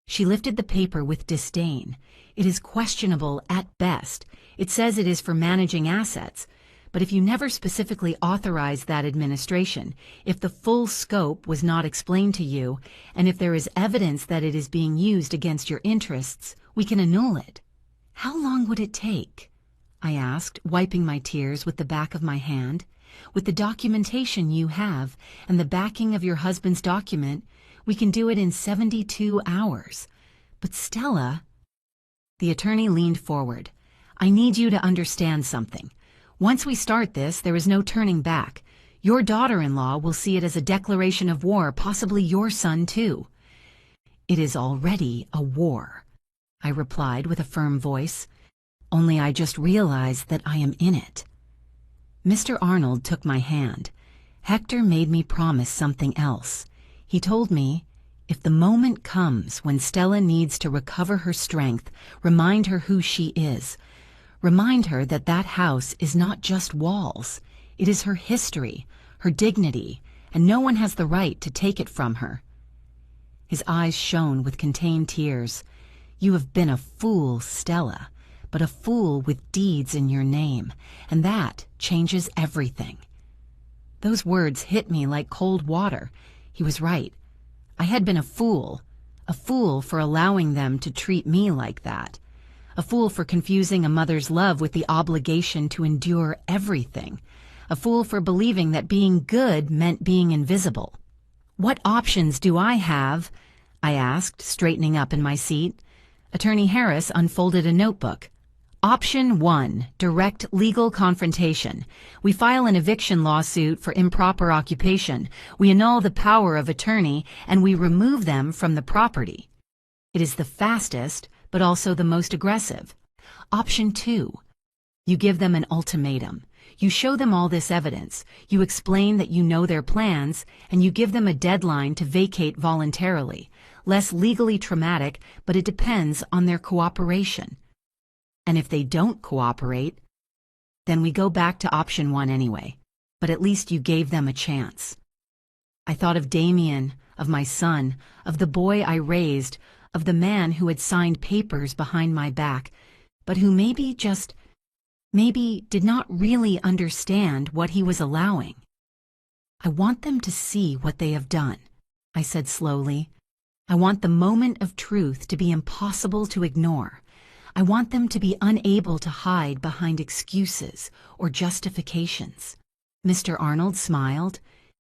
She lifted the paper with disdain. It is questionable at best. It says it is for managing assets, but if you never specifically authorized that administration, if the full scope was not explained to you, and if there is evidence that it is being used against your interests, we can annul it. How long would it take? I asked, wiping my tears with the back of my hand. With the documentation you have and the backing of your husband's document, we can do it in 72 hours. But Stella... The attorney leaned forward. I need you to understand something. Once we start this, there is no turning back. Your daughter-in-law will see it as a declaration of war, possibly your son too. It is already a war, I replied with a firm voice. Only I just realized that I am in it. Mr. Arnold took my hand. Hector made me promise something else. He told me, if the moment comes when Stella needs to recover her strength, remind her who she is. Remind her that that house is not just walls. It is her history, her dignity, and no one has the right to take it from her. His eyes shone with contained tears. You have been a fool, Stella, but a fool with deeds in your name, and that changes everything. Those words hit me like cold water. He was right. I had been a fool for allowing them to treat me like that. A fool for confusing a mother's love with the obligation to endure everything. A fool for believing that being good meant being invisible. What options do I have? I asked, straightening up in my seat. Attorney Harris unfolded a notebook. Option 1, direct legal confrontation. We file an eviction lawsuit for improper occupation. We annul the power of attorney, and we remove them from the property. It is the fastest, but also the most aggressive. Option 2, you give them an ultimatum. You show them all this evidence. You explain that you know their plans, and you give them a deadline to vacate voluntarily. Less legally traumatic, but it depends on their cooperation. And if they don't cooperate, then we go back to option 1 anyway. But at least you gave them a chance. I thought of Damien, of my son, of the boy I raised, of the man who had signed papers behind my back, but who maybe did not really understand what he was allowing. I want them to see what they have done, I said slowly. I want the moment of truth to be impossible to ignore. I want them to be unable to hide behind excuses or justifications. Mr. Arnold smiled.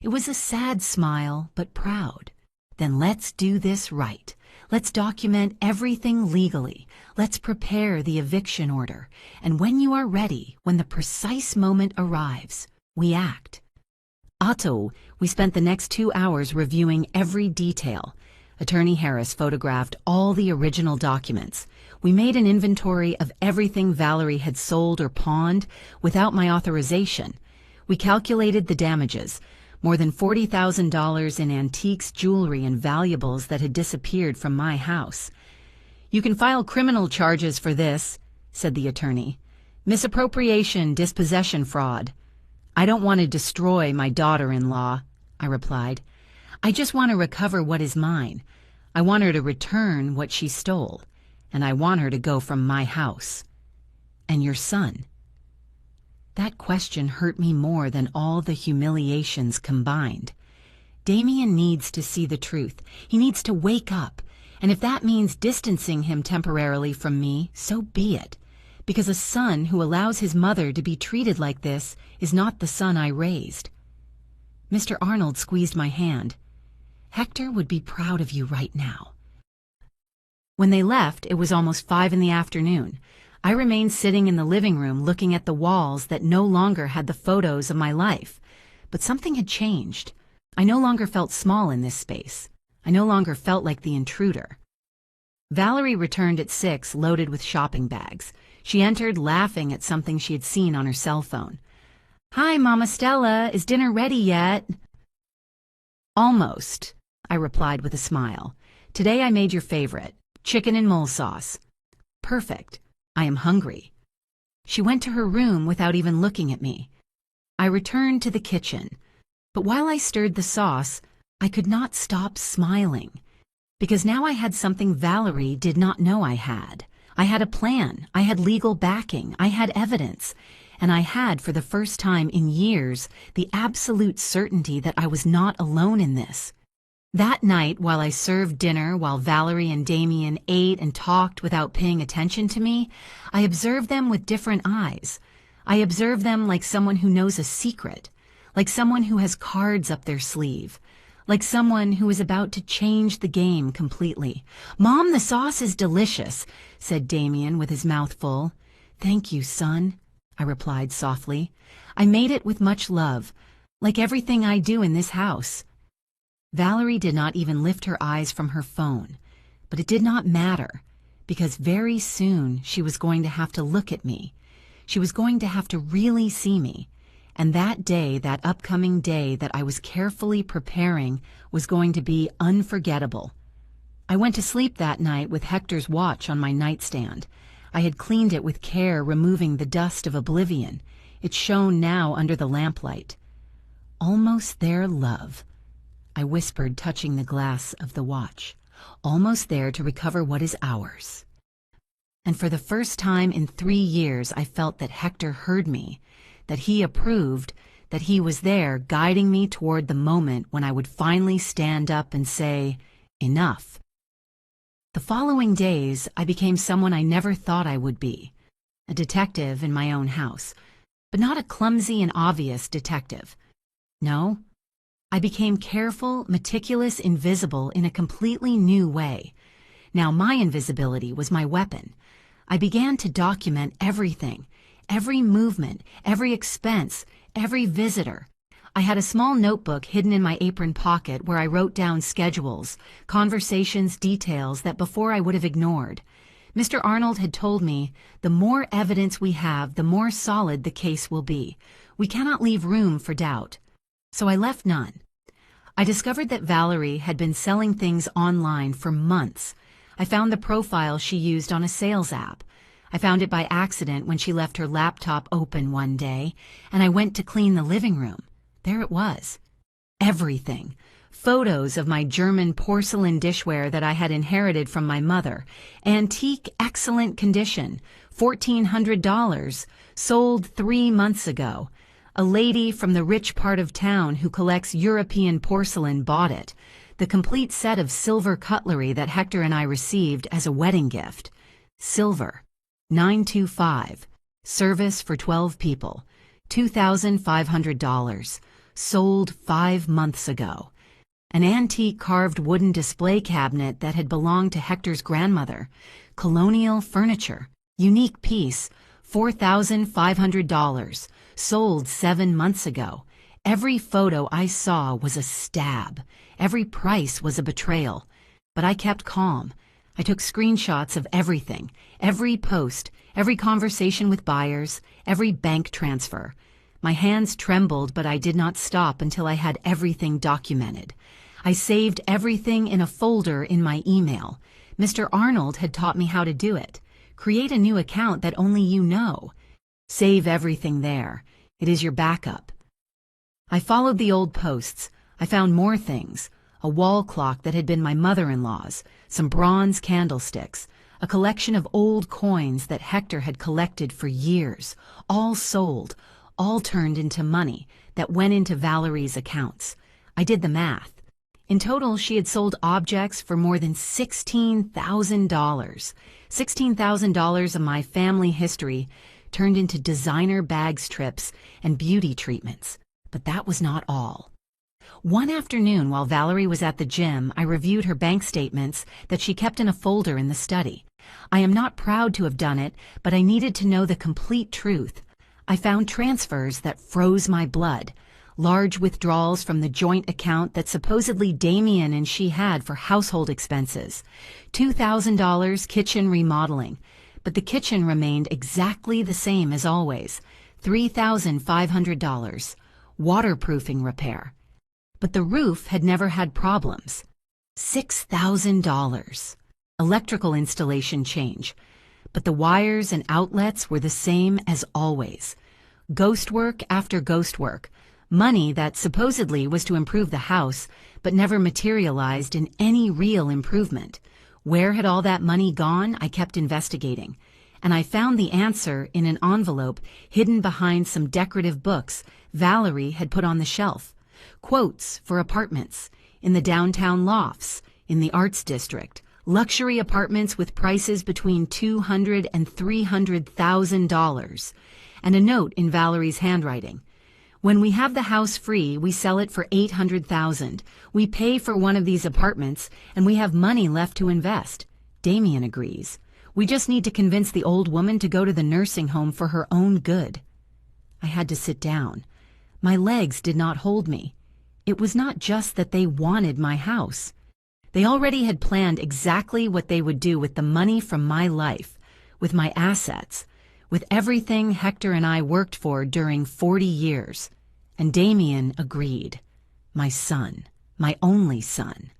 It was a sad smile, but proud. Then let's do this right. Let's document everything legally. Let's prepare the eviction order. And when you are ready, when the precise moment arrives, we act. Otto, we spent the next 2 hours reviewing every detail. Attorney Harris photographed all the original documents. We made an inventory of everything Valerie had sold or pawned without my authorization. We calculated the damages, more than $40,000 in antiques, jewelry, and valuables that had disappeared from my house. You can file criminal charges for this, said the attorney. Misappropriation, dispossession fraud. I don't want to destroy my daughter-in-law, I replied. I just want to recover what is mine. I want her to return what she stole, and I want her to go from my house. And your son? That question hurt me more than all the humiliations combined. Damien needs to see the truth. He needs to wake up, and if that means distancing him temporarily from me, so be it, because a son who allows his mother to be treated like this is not the son I raised. Mr. Arnold squeezed my hand. Hector would be proud of you right now. When they left, it was almost 5 in the afternoon. I remained sitting in the living room looking at the walls that no longer had the photos of my life. But something had changed. I no longer felt small in this space. I no longer felt like the intruder. Valerie returned at 6, loaded with shopping bags. She entered laughing at something she had seen on her cell phone. "Hi, Mama Stella. Is dinner ready yet?" "Almost," I replied with a smile. "Today I made your favorite, chicken and mole sauce." "Perfect. I am hungry." She went to her room without even looking at me. I returned to the kitchen, but while I stirred the sauce, I could not stop smiling. Because now I had something Valerie did not know I had. I had a plan, I had legal backing, I had evidence, and I had, for the first time in years, the absolute certainty that I was not alone in this. That night, while I served dinner, while Valerie and Damien ate and talked without paying attention to me, I observed them with different eyes. I observed them like someone who knows a secret, like someone who has cards up their sleeve, like someone who is about to change the game completely. "Mom, the sauce is delicious," said Damien with his mouth full. "Thank you, son," I replied softly. "I made it with much love, like everything I do in this house." Valerie did not even lift her eyes from her phone, but it did not matter, because very soon she was going to have to look at me. She was going to have to really see me, and that day, that upcoming day that I was carefully preparing, was going to be unforgettable. I went to sleep that night with Hector's watch on my nightstand. I had cleaned it with care, removing the dust of oblivion. It shone now under the lamplight. "Almost there, love," I whispered, touching the glass of the watch. "Almost there to recover what is ours." And for the first time in 3 years, I felt that Hector heard me, that he approved, that he was there guiding me toward the moment when I would finally stand up and say, "Enough." The following days, I became someone I never thought I would be, a detective in my own house, but not a clumsy and obvious detective. No, I became careful, meticulous, invisible in a completely new way. Now my invisibility was my weapon. I began to document everything, every movement, every expense, every visitor. I had a small notebook hidden in my apron pocket where I wrote down schedules, conversations, details that before I would have ignored. Mr. Arnold had told me, "The more evidence we have, the more solid the case will be. We cannot leave room for doubt." So I left none. I discovered that Valerie had been selling things online for months. I found the profile she used on a sales app. I found it by accident when she left her laptop open one day, and I went to clean the living room. There it was. Everything. Photos of my German porcelain dishware that I had inherited from my mother. Antique, excellent condition. $1,400. Sold 3 months ago. A lady from the rich part of town who collects European porcelain bought it. The complete set of silver cutlery that Hector and I received as a wedding gift. Silver. 925. Service for 12 people. $2,500. Sold 5 months ago. An antique carved wooden display cabinet that had belonged to Hector's grandmother. Colonial furniture. Unique piece. $4,500. Sold 7 months ago. Every photo I saw was a stab. Every price was a betrayal. But I kept calm. I took screenshots of everything, every post, every conversation with buyers, every bank transfer. My hands trembled, but I did not stop until I had everything documented. I saved everything in a folder in my email. Mr. Arnold had taught me how to do it. Create a new account that only you know. Save everything there. It is your backup. I followed the old posts. I found more things. A wall clock that had been my mother-in-law's, some bronze candlesticks, a collection of old coins that Hector had collected for years, all sold, all turned into money that went into Valerie's accounts. I did the math. In total, she had sold objects for more than $16,000. $16,000 of my family history turned into designer bag strips and beauty treatments. But that was not all. One afternoon while Valerie was at the gym, I reviewed her bank statements that she kept in a folder in the study. I am not proud to have done it, but I needed to know the complete truth. I found transfers that froze my blood, large withdrawals from the joint account that supposedly Damien and she had for household expenses, $2,000 kitchen remodeling, but the kitchen remained exactly the same as always, $3,500, waterproofing repair. But the roof had never had problems. $6,000. Electrical installation change, but the wires and outlets were the same as always. Ghost work after ghost work, money that supposedly was to improve the house, but never materialized in any real improvement. Where had all that money gone? I kept investigating, and I found the answer in an envelope hidden behind some decorative books Valerie had put on the shelf. Quotes for apartments, in the downtown lofts, in the Arts District, luxury apartments with prices between $200,000 and $300,000, and a note in Valerie's handwriting. When we have the house free, we sell it for $800,000. We pay for one of these apartments, and we have money left to invest. Damien agrees. We just need to convince the old woman to go to the nursing home for her own good. I had to sit down. My legs did not hold me. It was not just that they wanted my house. They already had planned exactly what they would do with the money from my life, with my assets, with everything Hector and I worked for during 40 years. And Damien agreed. My son, my only son.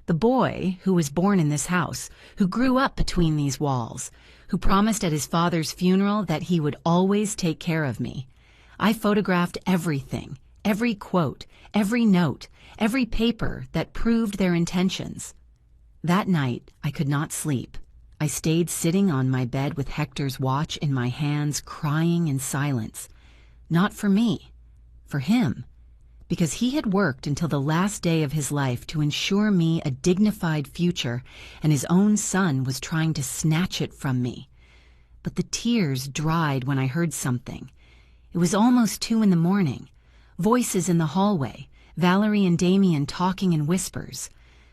The boy who was born in this house, who grew up between these walls, who promised at his father's funeral that he would always take care of me. I photographed everything, every quote, every note, every paper that proved their intentions. That night, I could not sleep. I stayed sitting on my bed with Hector's watch in my hands, crying in silence. Not for me, for him, because he had worked until the last day of his life to ensure me a dignified future, and his own son was trying to snatch it from me. But the tears dried when I heard something. It was almost 2 a.m. Voices in the hallway, Valerie and Damien talking in whispers.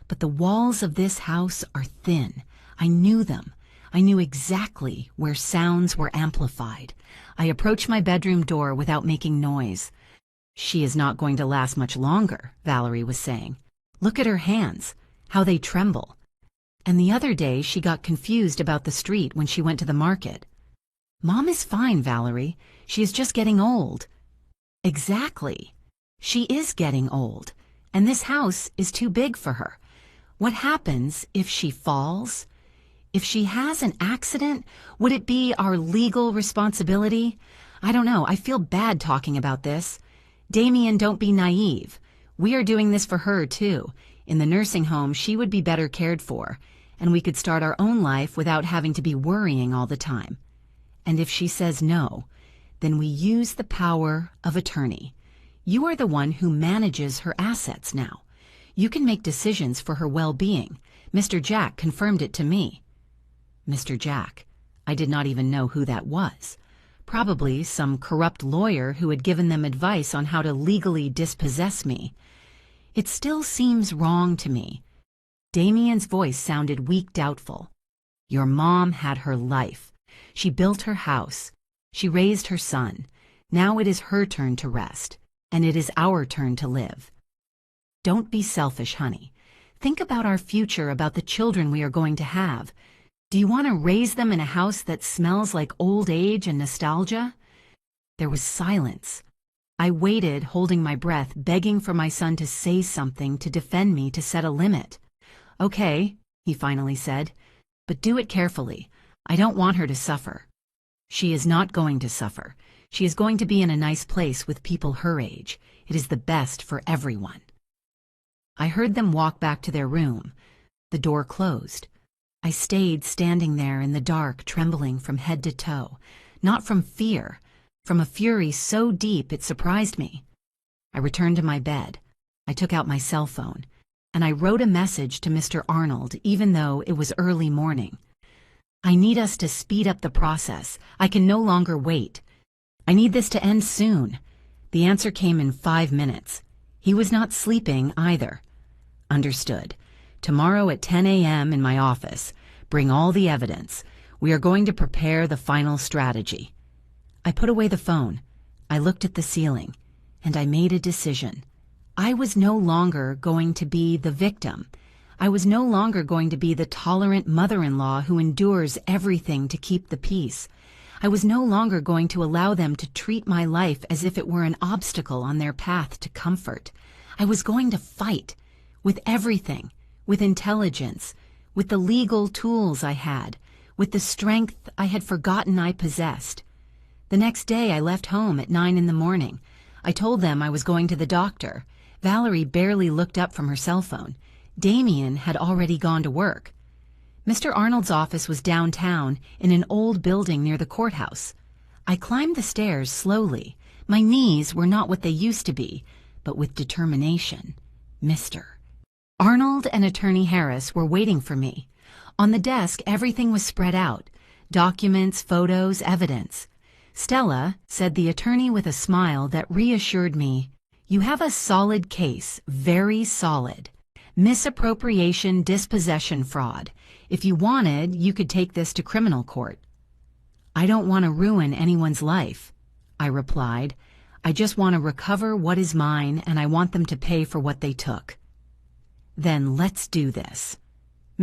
But the walls of this house are thin. I knew them. I knew exactly where sounds were amplified. I approached my bedroom door without making noise. She is not going to last much longer, Valerie was saying. Look at her hands, how they tremble. And the other day she got confused about the street when she went to the market. Mom is fine, Valerie. She is just getting old. Exactly. She is getting old, and this house is too big for her. What happens if she falls? If she has an accident, would it be our legal responsibility? I don't know. I feel bad talking about this. Damien, don't be naive. We are doing this for her, too. In the nursing home, she would be better cared for, and we could start our own life without having to be worrying all the time. And if she says no, then we use the power of attorney. You are the one who manages her assets now. You can make decisions for her well-being. Mr. Jack confirmed it to me. Mr. Jack. I did not even know who that was. Probably some corrupt lawyer who had given them advice on how to legally dispossess me. It still seems wrong to me. Damien's voice sounded weak, doubtful. Your mom had her life. She built her house. She raised her son. Now it is her turn to rest, and it is our turn to live. Don't be selfish, honey. Think about our future, about the children we are going to have. Do you want to raise them in a house that smells like old age and nostalgia? There was silence. I waited, holding my breath, begging for my son to say something, to defend me, to set a limit. Okay, he finally said, but do it carefully. I don't want her to suffer. She is not going to suffer. She is going to be in a nice place with people her age. It is the best for everyone. I heard them walk back to their room. The door closed. I stayed standing there in the dark, trembling from head to toe, not from fear, from a fury so deep it surprised me. I returned to my bed. I took out my cell phone, and I wrote a message to Mr. Arnold, even though it was early morning. I need us to speed up the process. I can no longer wait. I need this to end soon. The answer came in 5 minutes. He was not sleeping either. Understood. Tomorrow at 10 a.m. in my office. Bring all the evidence. We are going to prepare the final strategy." I put away the phone. I looked at the ceiling, and I made a decision. I was no longer going to be the victim. I was no longer going to be the tolerant mother-in-law who endures everything to keep the peace. I was no longer going to allow them to treat my life as if it were an obstacle on their path to comfort. I was going to fight, with everything, with intelligence, with the legal tools I had, with the strength I had forgotten I possessed. The next day I left home at 9 in the morning. I told them I was going to the doctor. Valerie barely looked up from her cell phone. Damien had already gone to work. Mr. Arnold's office was downtown in an old building near the courthouse. I climbed the stairs slowly. My knees were not what they used to be, but with determination. Mr. Arnold and Attorney Harris were waiting for me. On the desk, everything was spread out. Documents, photos, evidence. "Stella," said the attorney with a smile that reassured me, "you have a solid case, very solid. Misappropriation, dispossession fraud. If you wanted, you could take this to criminal court." "I don't want to ruin anyone's life," I replied. "I just want to recover what is mine, and I want them to pay for what they took." "Then let's do this."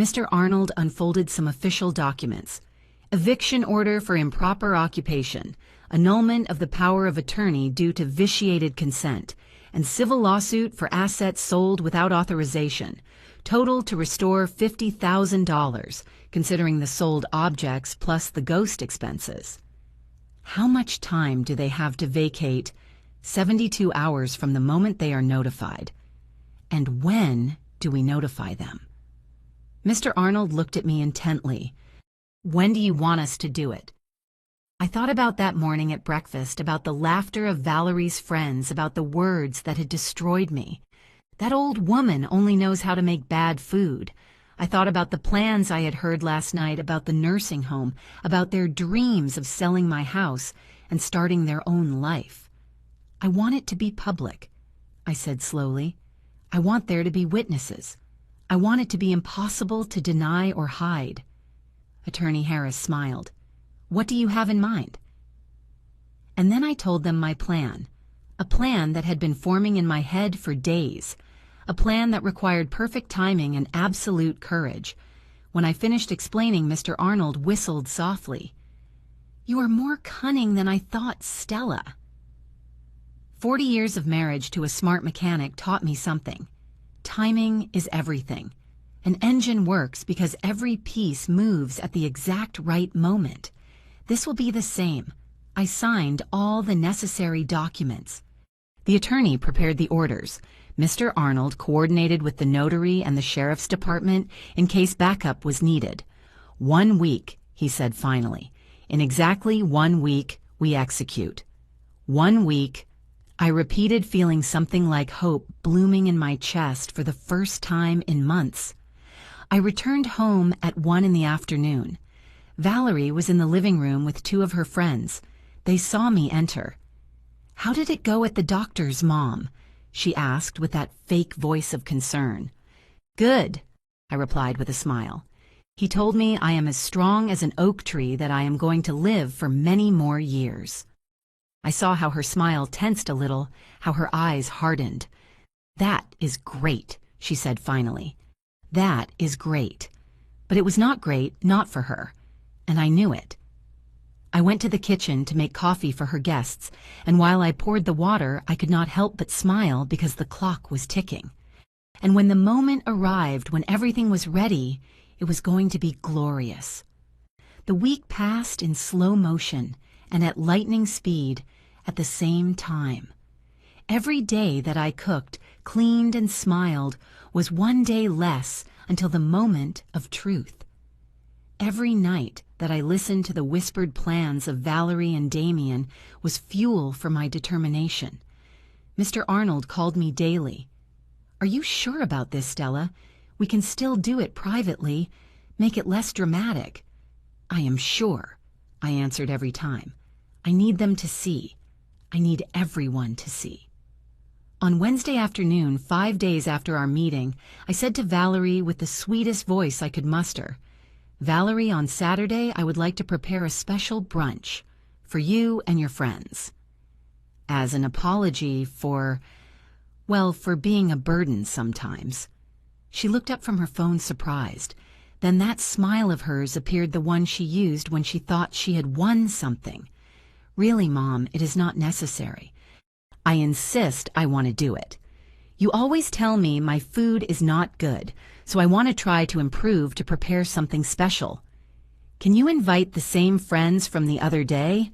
Mr. Arnold unfolded some official documents. Eviction order for improper occupation, annulment of the power of attorney due to vitiated consent, and civil lawsuit for assets sold without authorization, total to restore $50,000, considering the sold objects plus the ghost expenses. How much time do they have to vacate? 72 hours from the moment they are notified. And when do we notify them? Mr. Arnold looked at me intently. "When do you want us to do it?" I thought about that morning at breakfast, about the laughter of Valerie's friends, about the words that had destroyed me. That old woman only knows how to make bad food. I thought about the plans I had heard last night about the nursing home, about their dreams of selling my house and starting their own life. "I want it to be public," I said slowly. "I want there to be witnesses. I want it to be impossible to deny or hide." Attorney Harris smiled. "What do you have in mind?" And then I told them my plan, a plan that had been forming in my head for days, a plan that required perfect timing and absolute courage. When I finished explaining, Mr. Arnold whistled softly. "You are more cunning than I thought, Stella." 40 years of marriage to a smart mechanic taught me something. Timing is everything. An engine works because every piece moves at the exact right moment. This will be the same. I signed all the necessary documents. The attorney prepared the orders. Mr. Arnold coordinated with the notary and the sheriff's department in case backup was needed. 1 week, he said finally. In exactly 1 week, we execute. 1 week, I repeated, feeling something like hope blooming in my chest for the first time in months. I returned home at 1 in the afternoon. Valerie was in the living room with 2 of her friends. They saw me enter. "How did it go at the doctor's, Mom?" she asked with that fake voice of concern. "Good," I replied with a smile. "He told me I am as strong as an oak tree, that I am going to live for many more years." I saw how her smile tensed a little, how her eyes hardened. "That is great," she said finally. "That is great." But it was not great, not for her, and I knew it. I went to the kitchen to make coffee for her guests, and while I poured the water, I could not help but smile because the clock was ticking. And when the moment arrived, when everything was ready, it was going to be glorious. The week passed in slow motion and at lightning speed at the same time. Every day that I cooked, cleaned, and smiled was 1 day less until the moment of truth. Every night that I listened to the whispered plans of Valerie and Damien was fuel for my determination. Mr. Arnold called me daily. "Are you sure about this, Stella? We can still do it privately, make it less dramatic." "I am sure," I answered every time. "I need them to see. I need everyone to see." On Wednesday afternoon, 5 days after our meeting, I said to Valerie with the sweetest voice I could muster, Valerie, on Saturday, I would like to prepare a special brunch for you and your friends. As an apology for being a burden sometimes. She looked up from her phone surprised. Then that smile of hers appeared, the one she used when she thought she had won something. Really, Mom, it is not necessary. I insist I want to do it. You always tell me my food is not good, so I want to try to improve to prepare something special. Can you invite the same friends from the other day?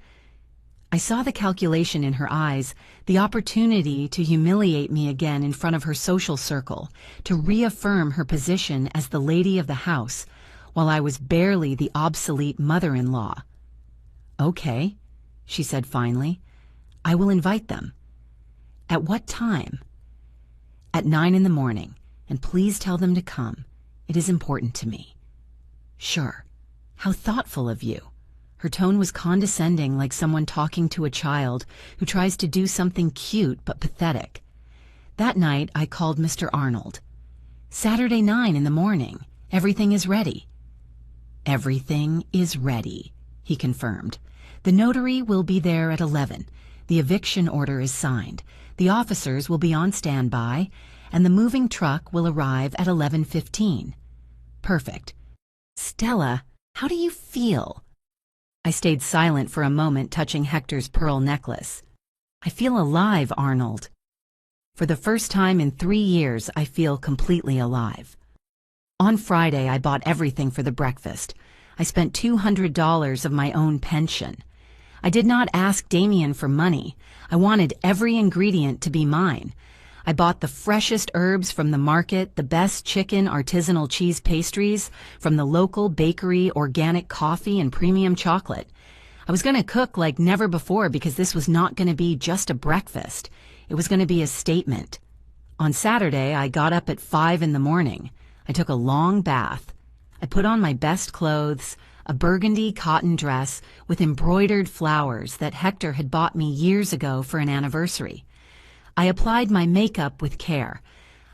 I saw the calculation in her eyes, the opportunity to humiliate me again in front of her social circle, to reaffirm her position as the lady of the house, while I was barely the obsolete mother-in-law. Okay, she said finally. I will invite them. At what time? At 9 in the morning, and please tell them to come. It is important to me. Sure. How thoughtful of you. Her tone was condescending, like someone talking to a child who tries to do something cute but pathetic. That night, I called Mr. Arnold. Saturday 9 in the morning. Everything is ready. Everything is ready, he confirmed. The notary will be there at 11. The eviction order is signed. The officers will be on standby, and the moving truck will arrive at 11:15. Perfect. Stella, how do you feel? I stayed silent for a moment, touching Hector's pearl necklace. I feel alive, Arnold. For the first time in 3 years, I feel completely alive. On Friday, I bought everything for the breakfast. I spent $200 of my own pension. I did not ask Damien for money. I wanted every ingredient to be mine. I bought the freshest herbs from the market, the best chicken artisanal cheese pastries, from the local bakery, organic coffee, and premium chocolate. I was going to cook like never before because this was not going to be just a breakfast. It was going to be a statement. On Saturday, I got up at 5 in the morning. I took a long bath. I put on my best clothes, a burgundy cotton dress with embroidered flowers that Hector had bought me years ago for an anniversary. I applied my makeup with care.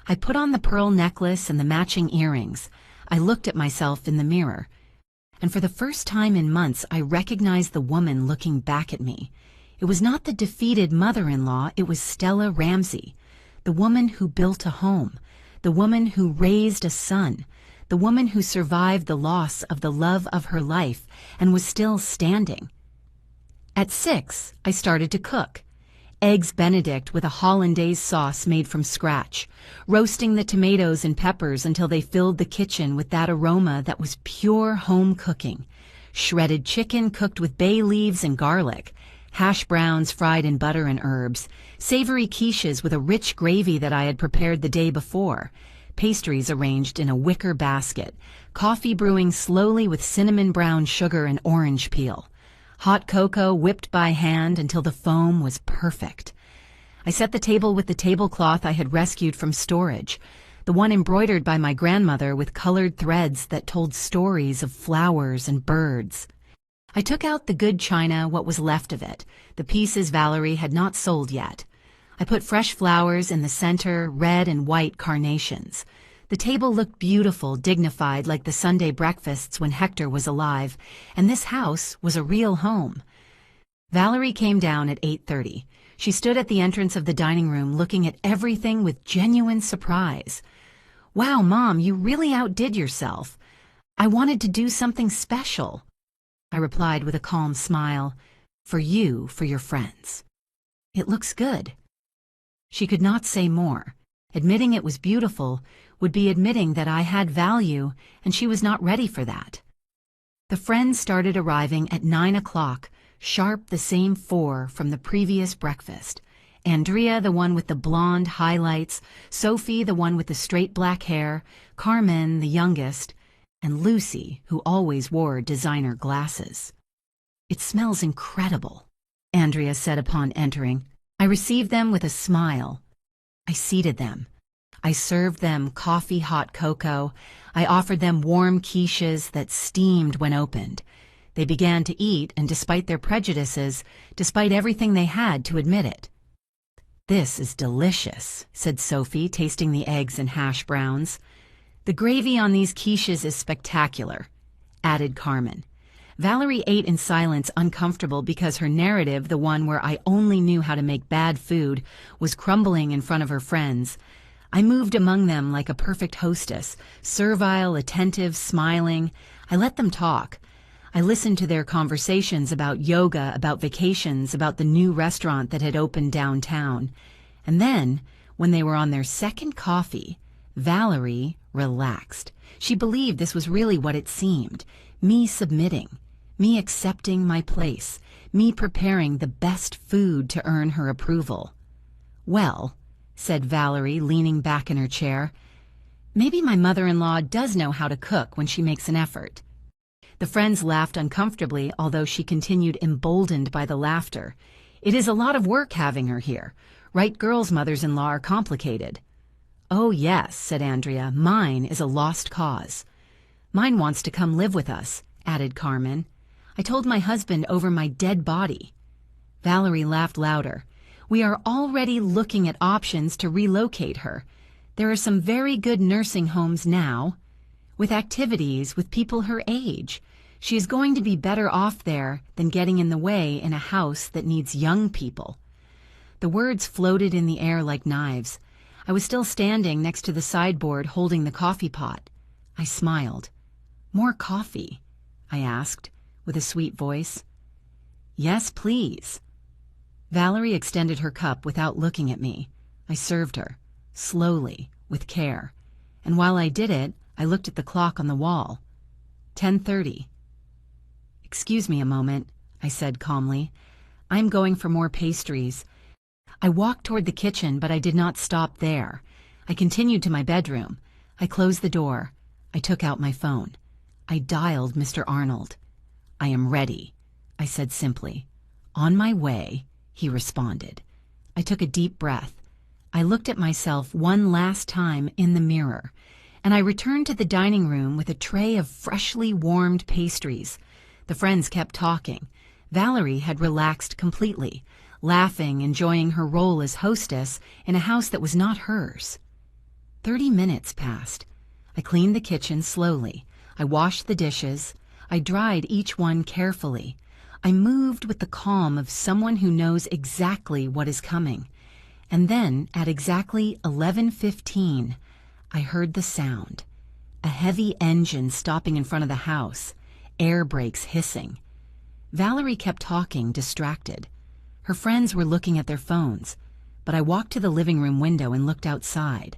I put on the pearl necklace and the matching earrings. I looked at myself in the mirror. And for the first time in months, I recognized the woman looking back at me. It was not the defeated mother-in-law, it was Stella Ramsey, the woman who built a home, the woman who raised a son, the woman who survived the loss of the love of her life and was still standing. At 6, I started to cook. Eggs Benedict with a hollandaise sauce made from scratch, roasting the tomatoes and peppers until they filled the kitchen with that aroma that was pure home cooking. Shredded chicken cooked with bay leaves and garlic, hash browns fried in butter and herbs, savory quiches with a rich gravy that I had prepared the day before, pastries arranged in a wicker basket, coffee brewing slowly with cinnamon brown sugar and orange peel. Hot cocoa whipped by hand until the foam was perfect. I set the table with the tablecloth I had rescued from storage, the one embroidered by my grandmother with colored threads that told stories of flowers and birds. I took out the good china, what was left of it, the pieces Valerie had not sold yet. I put fresh flowers in the center, red and white carnations. The table looked beautiful, dignified like the Sunday breakfasts when Hector was alive, and this house was a real home. Valerie came down at 8:30. She stood at the entrance of the dining room looking at everything with genuine surprise. Wow, Mom, you really outdid yourself. I wanted to do something special. I replied with a calm smile. For you, for your friends. It looks good. She could not say more. Admitting it was beautiful would be admitting that I had value, and she was not ready for that. The friends started arriving at 9 o'clock, sharp the same 4 from the previous breakfast. Andrea, the one with the blonde highlights, Sophie, the one with the straight black hair, Carmen, the youngest, and Lucy, who always wore designer glasses. It smells incredible, Andrea said upon entering. I received them with a smile. I seated them. I served them coffee hot cocoa. I offered them warm quiches that steamed when opened. They began to eat, and despite their prejudices, despite everything they had to admit it. This is delicious, said Sophie, tasting the eggs and hash browns. The gravy on these quiches is spectacular. added Carmen. Valerie ate in silence, uncomfortable because her narrative, the one where I only knew how to make bad food, was crumbling in front of her friends. I moved among them like a perfect hostess, servile, attentive, smiling. I let them talk. I listened to their conversations about yoga, about vacations, about the new restaurant that had opened downtown. And then, when they were on their second coffee, Valerie relaxed. She believed this was really what it seemed. Me submitting. Me accepting my place. Me preparing the best food to earn her approval. "Well," said Valerie, leaning back in her chair, "maybe my mother-in-law does know how to cook when she makes an effort." The friends laughed uncomfortably, although she continued, emboldened by the laughter. "It is a lot of work having her here. Right girls' mothers-in-law are complicated." "Oh, yes," said Andrea. "Mine is a lost cause." "Mine wants to come live with us," added Carmen. "I told my husband over my dead body." Valerie laughed louder. "We are already looking at options to relocate her. There are some very good nursing homes now, with activities with people her age. She is going to be better off there than getting in the way in a house that needs young people." The words floated in the air like knives. I was still standing next to the sideboard holding the coffee pot. I smiled. "More coffee?" I asked, with a sweet voice. "Yes, please." Valerie extended her cup without looking at me. I served her, slowly, with care. And while I did it, I looked at the clock on the wall. 10:30. "Excuse me a moment," I said calmly. "I'm going for more pastries." I walked toward the kitchen, but I did not stop there. I continued to my bedroom. I closed the door. I took out my phone. I dialed Mr. Arnold. "I am ready," I said simply. "On my way," he responded. I took a deep breath. I looked at myself one last time in the mirror, and I returned to the dining room with a tray of freshly warmed pastries. The friends kept talking. Valerie had relaxed completely, laughing, enjoying her role as hostess in a house that was not hers. 30 minutes passed. I cleaned the kitchen slowly. I washed the dishes. I dried each one carefully. I moved with the calm of someone who knows exactly what is coming. And then, at exactly 11:15, I heard the sound. A heavy engine stopping in front of the house, air brakes hissing. Valerie kept talking, distracted. Her friends were looking at their phones, but I walked to the living room window and looked outside.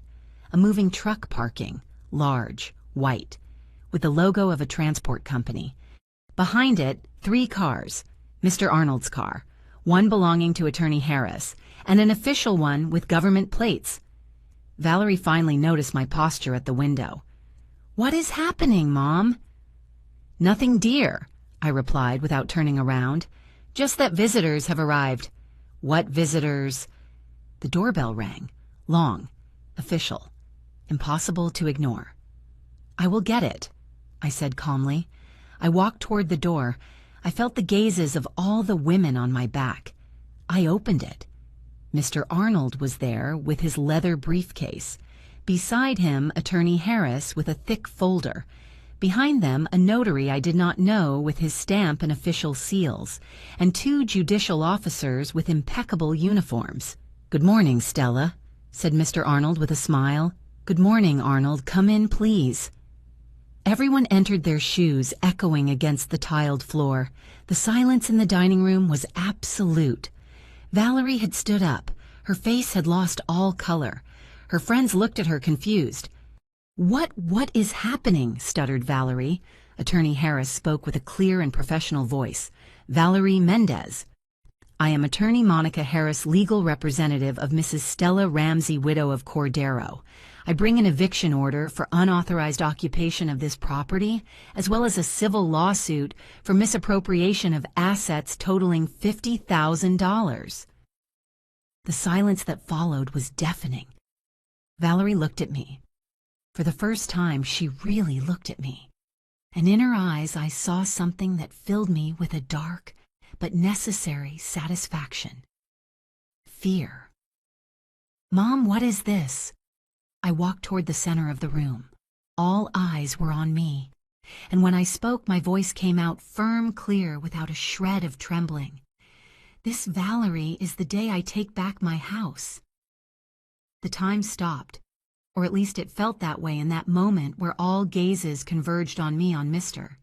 A moving truck parking, large, white, with the logo of a transport company. Behind it, 3 cars, Mr. Arnold's car, one belonging to Attorney Harris, and an official one with government plates. Valerie finally noticed my posture at the window. "What is happening, Mom?" "Nothing, dear," I replied without turning around. "Just that visitors have arrived." "What visitors?" The doorbell rang. Long, official, impossible to ignore. "I will get it," I said calmly. I walked toward the door. I felt the gazes of all the women on my back. I opened it. Mr. Arnold was there with his leather briefcase. Beside him, Attorney Harris with a thick folder. Behind them, a notary I did not know with his stamp and official seals, and 2 judicial officers with impeccable uniforms. "Good morning, Stella," said Mr. Arnold with a smile. "Good morning, Arnold. Come in, please." Everyone entered, their shoes echoing against the tiled floor. The silence in the dining room was absolute. Valerie had stood up. Her face had lost all color. Her friends looked at her confused. What is happening?" stuttered Valerie. Attorney Harris spoke with a clear and professional voice. "Valerie Mendez. I am Attorney Monica Harris, legal representative of Mrs. Stella Ramsey, widow of Cordero. I bring an eviction order for unauthorized occupation of this property, as well as a civil lawsuit for misappropriation of assets totaling $50,000. The silence that followed was deafening. Valerie looked at me. For the first time, she really looked at me. And in her eyes, I saw something that filled me with a dark but necessary satisfaction. Fear. "Mom, what is this?" I walked toward the center of the room. All eyes were on me. and when I spoke, my voice came out firm, clear, without a shred of trembling. This Valerie is the day I take back my house. The time stopped, or at least it felt that way in that moment where all gazes converged on me on Mr.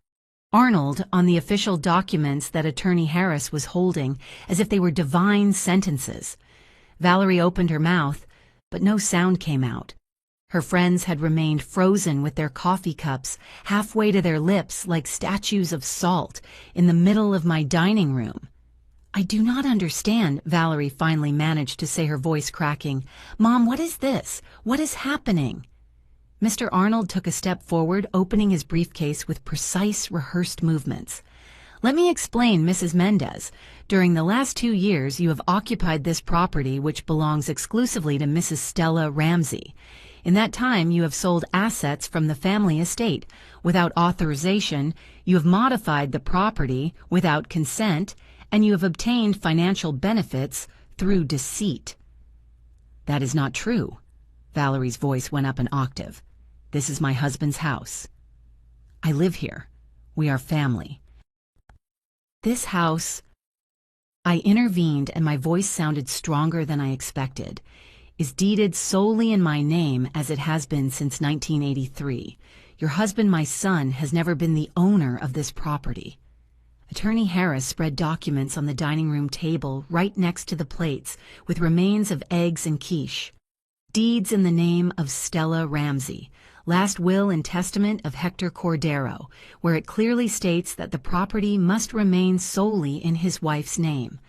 Arnold on the official documents that Attorney Harris was holding as if they were divine sentences. Valerie opened her mouth, but no sound came out. Her friends had remained frozen with their coffee cups halfway to their lips like statues of salt in the middle of my dining room. "I do not understand," Valerie finally managed to say, her voice cracking. "Mom, what is this? What is happening?" Mr. Arnold took a step forward, opening his briefcase with precise, rehearsed movements. "Let me explain, Mrs. Mendez. During the last 2 years, you have occupied this property, which belongs exclusively to Mrs. Stella Ramsey. In that time, you have sold assets from the family estate. Without authorization, you have modified the property without consent, and you have obtained financial benefits through deceit." "That is not true." Valerie's voice went up an octave. "This is my husband's house. I live here. We are family. This house," I intervened, and my voice sounded stronger than I expected, "is deeded solely in my name as it has been since 1983. Your husband, my son, has never been the owner of this property." Attorney Harris spread documents on the dining room table right next to the plates with remains of eggs and quiche. "Deeds in the name of Stella Ramsey. Last will and testament of Hector Cordero, where it clearly states that the property must remain solely in his wife's name.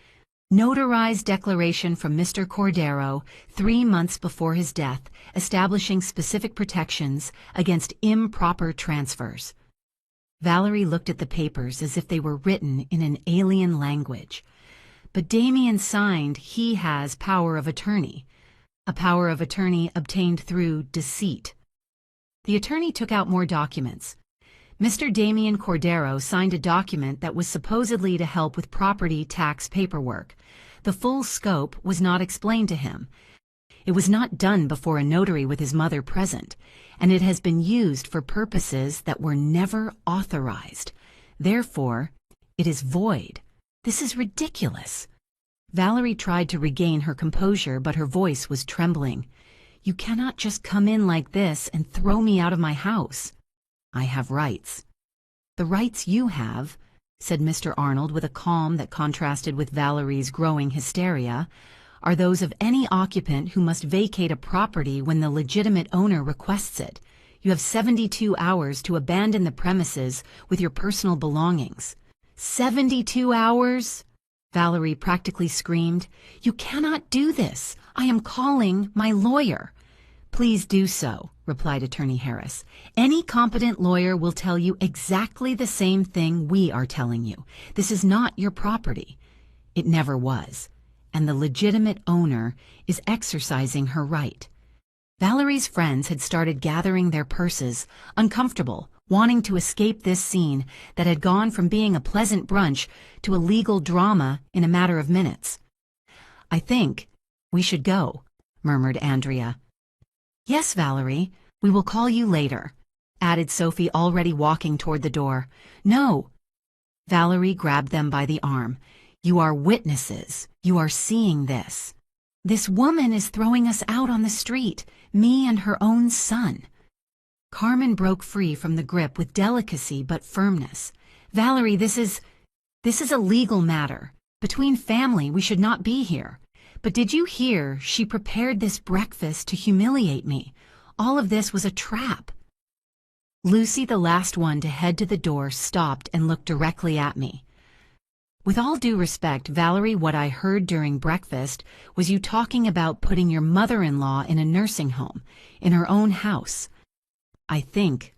Notarized declaration from Mr. Cordero 3 months before his death, establishing specific protections against improper transfers." Valerie looked at the papers as if they were written in an alien language. "But Damien signed he has power of attorney. A power of attorney obtained through deceit." The attorney took out more documents. Mr. Damien Cordero signed a document that was supposedly to help with property tax paperwork. The full scope was not explained to him. It was not done before a notary with his mother present, and it has been used for purposes that were never authorized. Therefore, it is void. This is ridiculous. Valerie tried to regain her composure, but her voice was trembling. "You cannot just come in like this and throw me out of my house. I have rights." "The rights you have," said Mr. Arnold with a calm that contrasted with Valerie's growing hysteria, "are those of any occupant who must vacate a property when the legitimate owner requests it. You have 72 hours to abandon the premises with your personal belongings." 72 hours? Valerie practically screamed. "You cannot do this. I am calling my lawyer." "Please do so," replied Attorney Harris. "Any competent lawyer will tell you exactly the same thing we are telling you. This is not your property. It never was. And the legitimate owner is exercising her right." Valerie's friends had started gathering their purses, uncomfortable, wanting to escape this scene that had gone from being a pleasant brunch to a legal drama in a matter of minutes. "I think we should go," murmured Andrea. "Yes, Valerie, we will call you later," added Sophie, already walking toward the door. "No." Valerie grabbed them by the arm. "You are witnesses. You are seeing this. This woman is throwing us out on the street, me and her own son." Carmen broke free from the grip with delicacy but firmness. "Valerie, this is a legal matter. Between family, we should not be here. But did you hear she prepared this breakfast to humiliate me? All of this was a trap." Lucy, the last one to head to the door, stopped and looked directly at me. "With all due respect, Valerie, what I heard during breakfast was you talking about putting your mother-in-law in a nursing home, in her own house. I think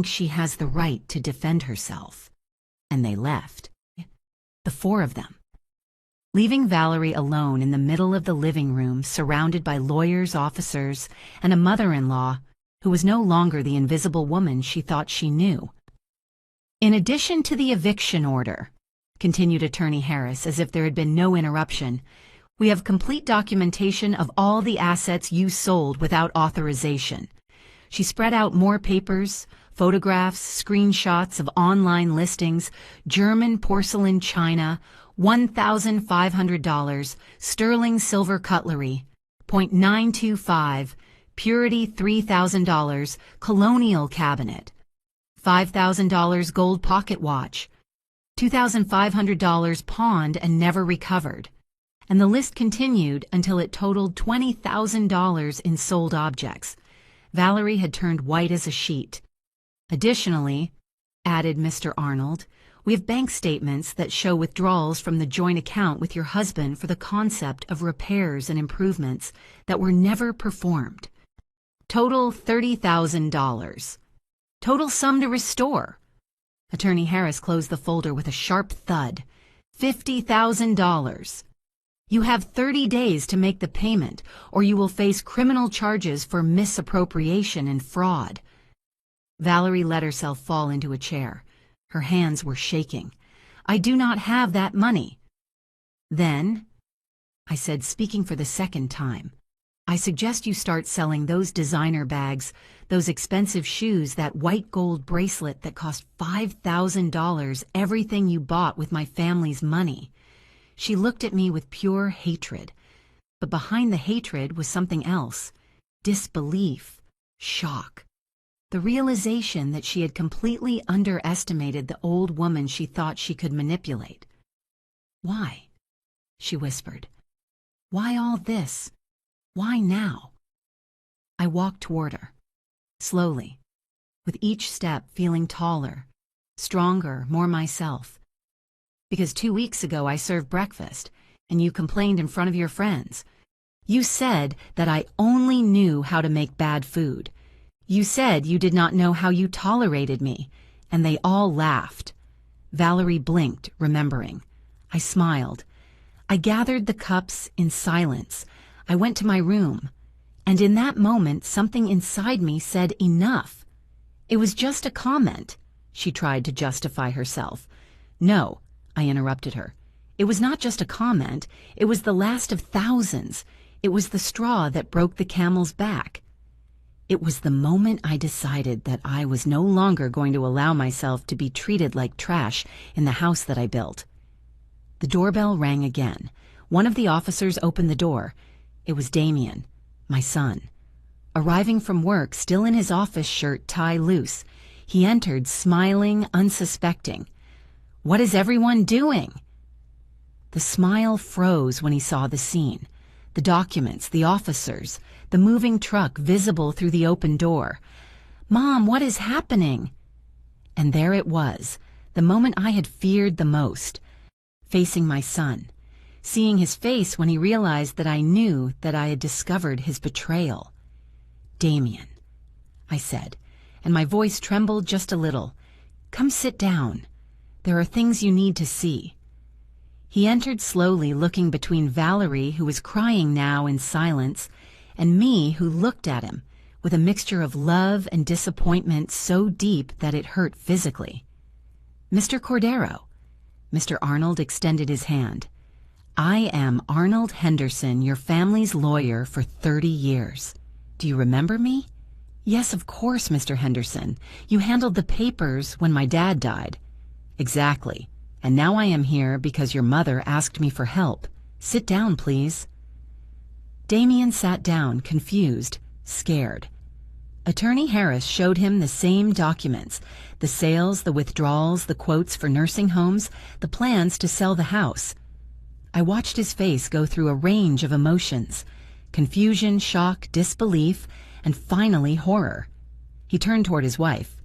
she has the right to defend herself." And they left. The 4 of them. Leaving Valerie alone in the middle of the living room, surrounded by lawyers, officers, and a mother-in-law who was no longer the invisible woman she thought she knew. "In addition to the eviction order," continued Attorney Harris as if there had been no interruption, "we have complete documentation of all the assets you sold without authorization." She spread out more papers, Photographs, screenshots of online listings, German porcelain china, $1,500, sterling silver cutlery, .925, purity $3,000, colonial cabinet, $5,000 gold pocket watch, $2,500 pawned and never recovered. And the list continued until it totaled $20,000 in sold objects. Valerie had turned white as a sheet. Additionally, added Mr. Arnold, we have bank statements that show withdrawals from the joint account with your husband for the concept of repairs and improvements that were never performed. Total $30,000. Total sum to restore. Attorney Harris closed the folder with a sharp thud. $50,000. You have 30 days to make the payment, or you will face criminal charges for misappropriation and fraud. Valerie let herself fall into a chair. Her hands were shaking. I do not have that money. Then, I said, speaking for the second time, I suggest you start selling those designer bags, those expensive shoes, that white gold bracelet that cost $5,000, everything you bought with my family's money. She looked at me with pure hatred. But behind the hatred was something else. Disbelief, shock. The realization that she had completely underestimated the old woman she thought she could manipulate. Why? She whispered. Why all this? Why now? I walked toward her, slowly, with each step feeling taller, stronger, more myself. Because 2 weeks ago I served breakfast, and you complained in front of your friends. You said that I only knew how to make bad food. You said you did not know how you tolerated me, and they all laughed. Valerie blinked, remembering. I smiled. I gathered the cups in silence. I went to my room, and in that moment something inside me said enough. It was just a comment. She tried to justify herself. No, I interrupted her. It was not just a comment. It was the last of thousands. It was the straw that broke the camel's back. It was the moment I decided that I was no longer going to allow myself to be treated like trash in the house that I built. The doorbell rang again. One of the officers opened the door. It was Damien, my son. Arriving from work, still in his office shirt, tie loose, he entered, smiling, unsuspecting. What is everyone doing? The smile froze when he saw the scene. The documents, the officers, the moving truck visible through the open door. Mom, what is happening? And there it was, the moment I had feared the most, facing my son, seeing his face when he realized that I knew that I had discovered his betrayal. Damien, I said, and my voice trembled just a little. Come sit down. There are things you need to see. He entered slowly, looking between Valerie, who was crying now in silence, and me, who looked at him with a mixture of love and disappointment so deep that it hurt physically. Mr. Cordero. Mr. Arnold extended his hand. I am Arnold Henderson, your family's lawyer for 30 years. Do you remember me? Yes, of course, Mr. Henderson. You handled the papers when my dad died. Exactly. And now I am here because your mother asked me for help. Sit down, please. Damien sat down, confused, scared. Attorney Harris showed him the same documents, the sales, the withdrawals, the quotes for nursing homes, the plans to sell the house. I watched his face go through a range of emotions, confusion, shock, disbelief, and finally horror. He turned toward his wife.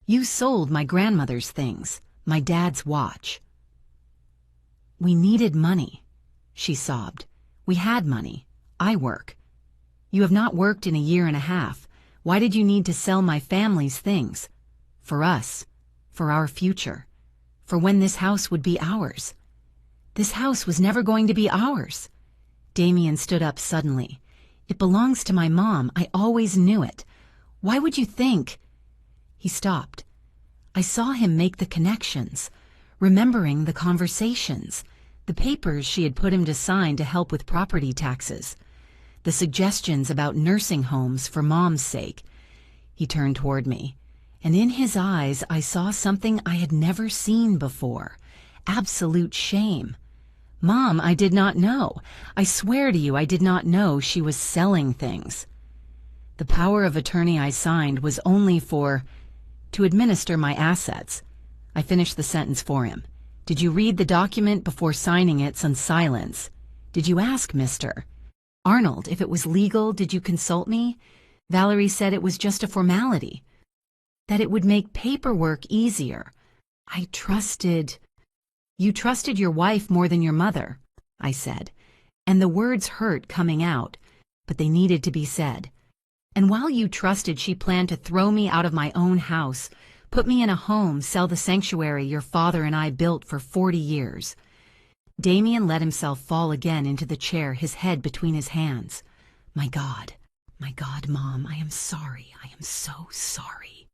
You sold my grandmother's things, my dad's watch. We needed money, she sobbed. We had money. I work. You have not worked in a year and a half. Why did you need to sell my family's things? For us. For our future. For when this house would be ours. This house was never going to be ours. Damien stood up suddenly. It belongs to my mom. I always knew it. Why would you think? He stopped. I saw him make the connections, remembering the conversations, the papers she had put him to sign to help with property taxes, the suggestions about nursing homes for Mom's sake. He turned toward me. and in his eyes I saw something I had never seen before. Absolute shame. "Mom, I did not know. I swear to you I did not know she was selling things." The power of attorney I signed was only to administer my assets. I finished the sentence for him. "Did you read the document before signing it on silence? Did you ask Mr. Arnold if it was legal? Did you consult me? Valerie said it was just a formality, that it would make paperwork easier. I trusted—" "You trusted your wife more than your mother," I said, and the words hurt coming out, but they needed to be said. "And while you trusted she planned to throw me out of my own house, put me in a home, sell the sanctuary your father and I built for 40 years. Damien let himself fall again into the chair, his head between his hands. My God, Mom, I am sorry. I am so sorry."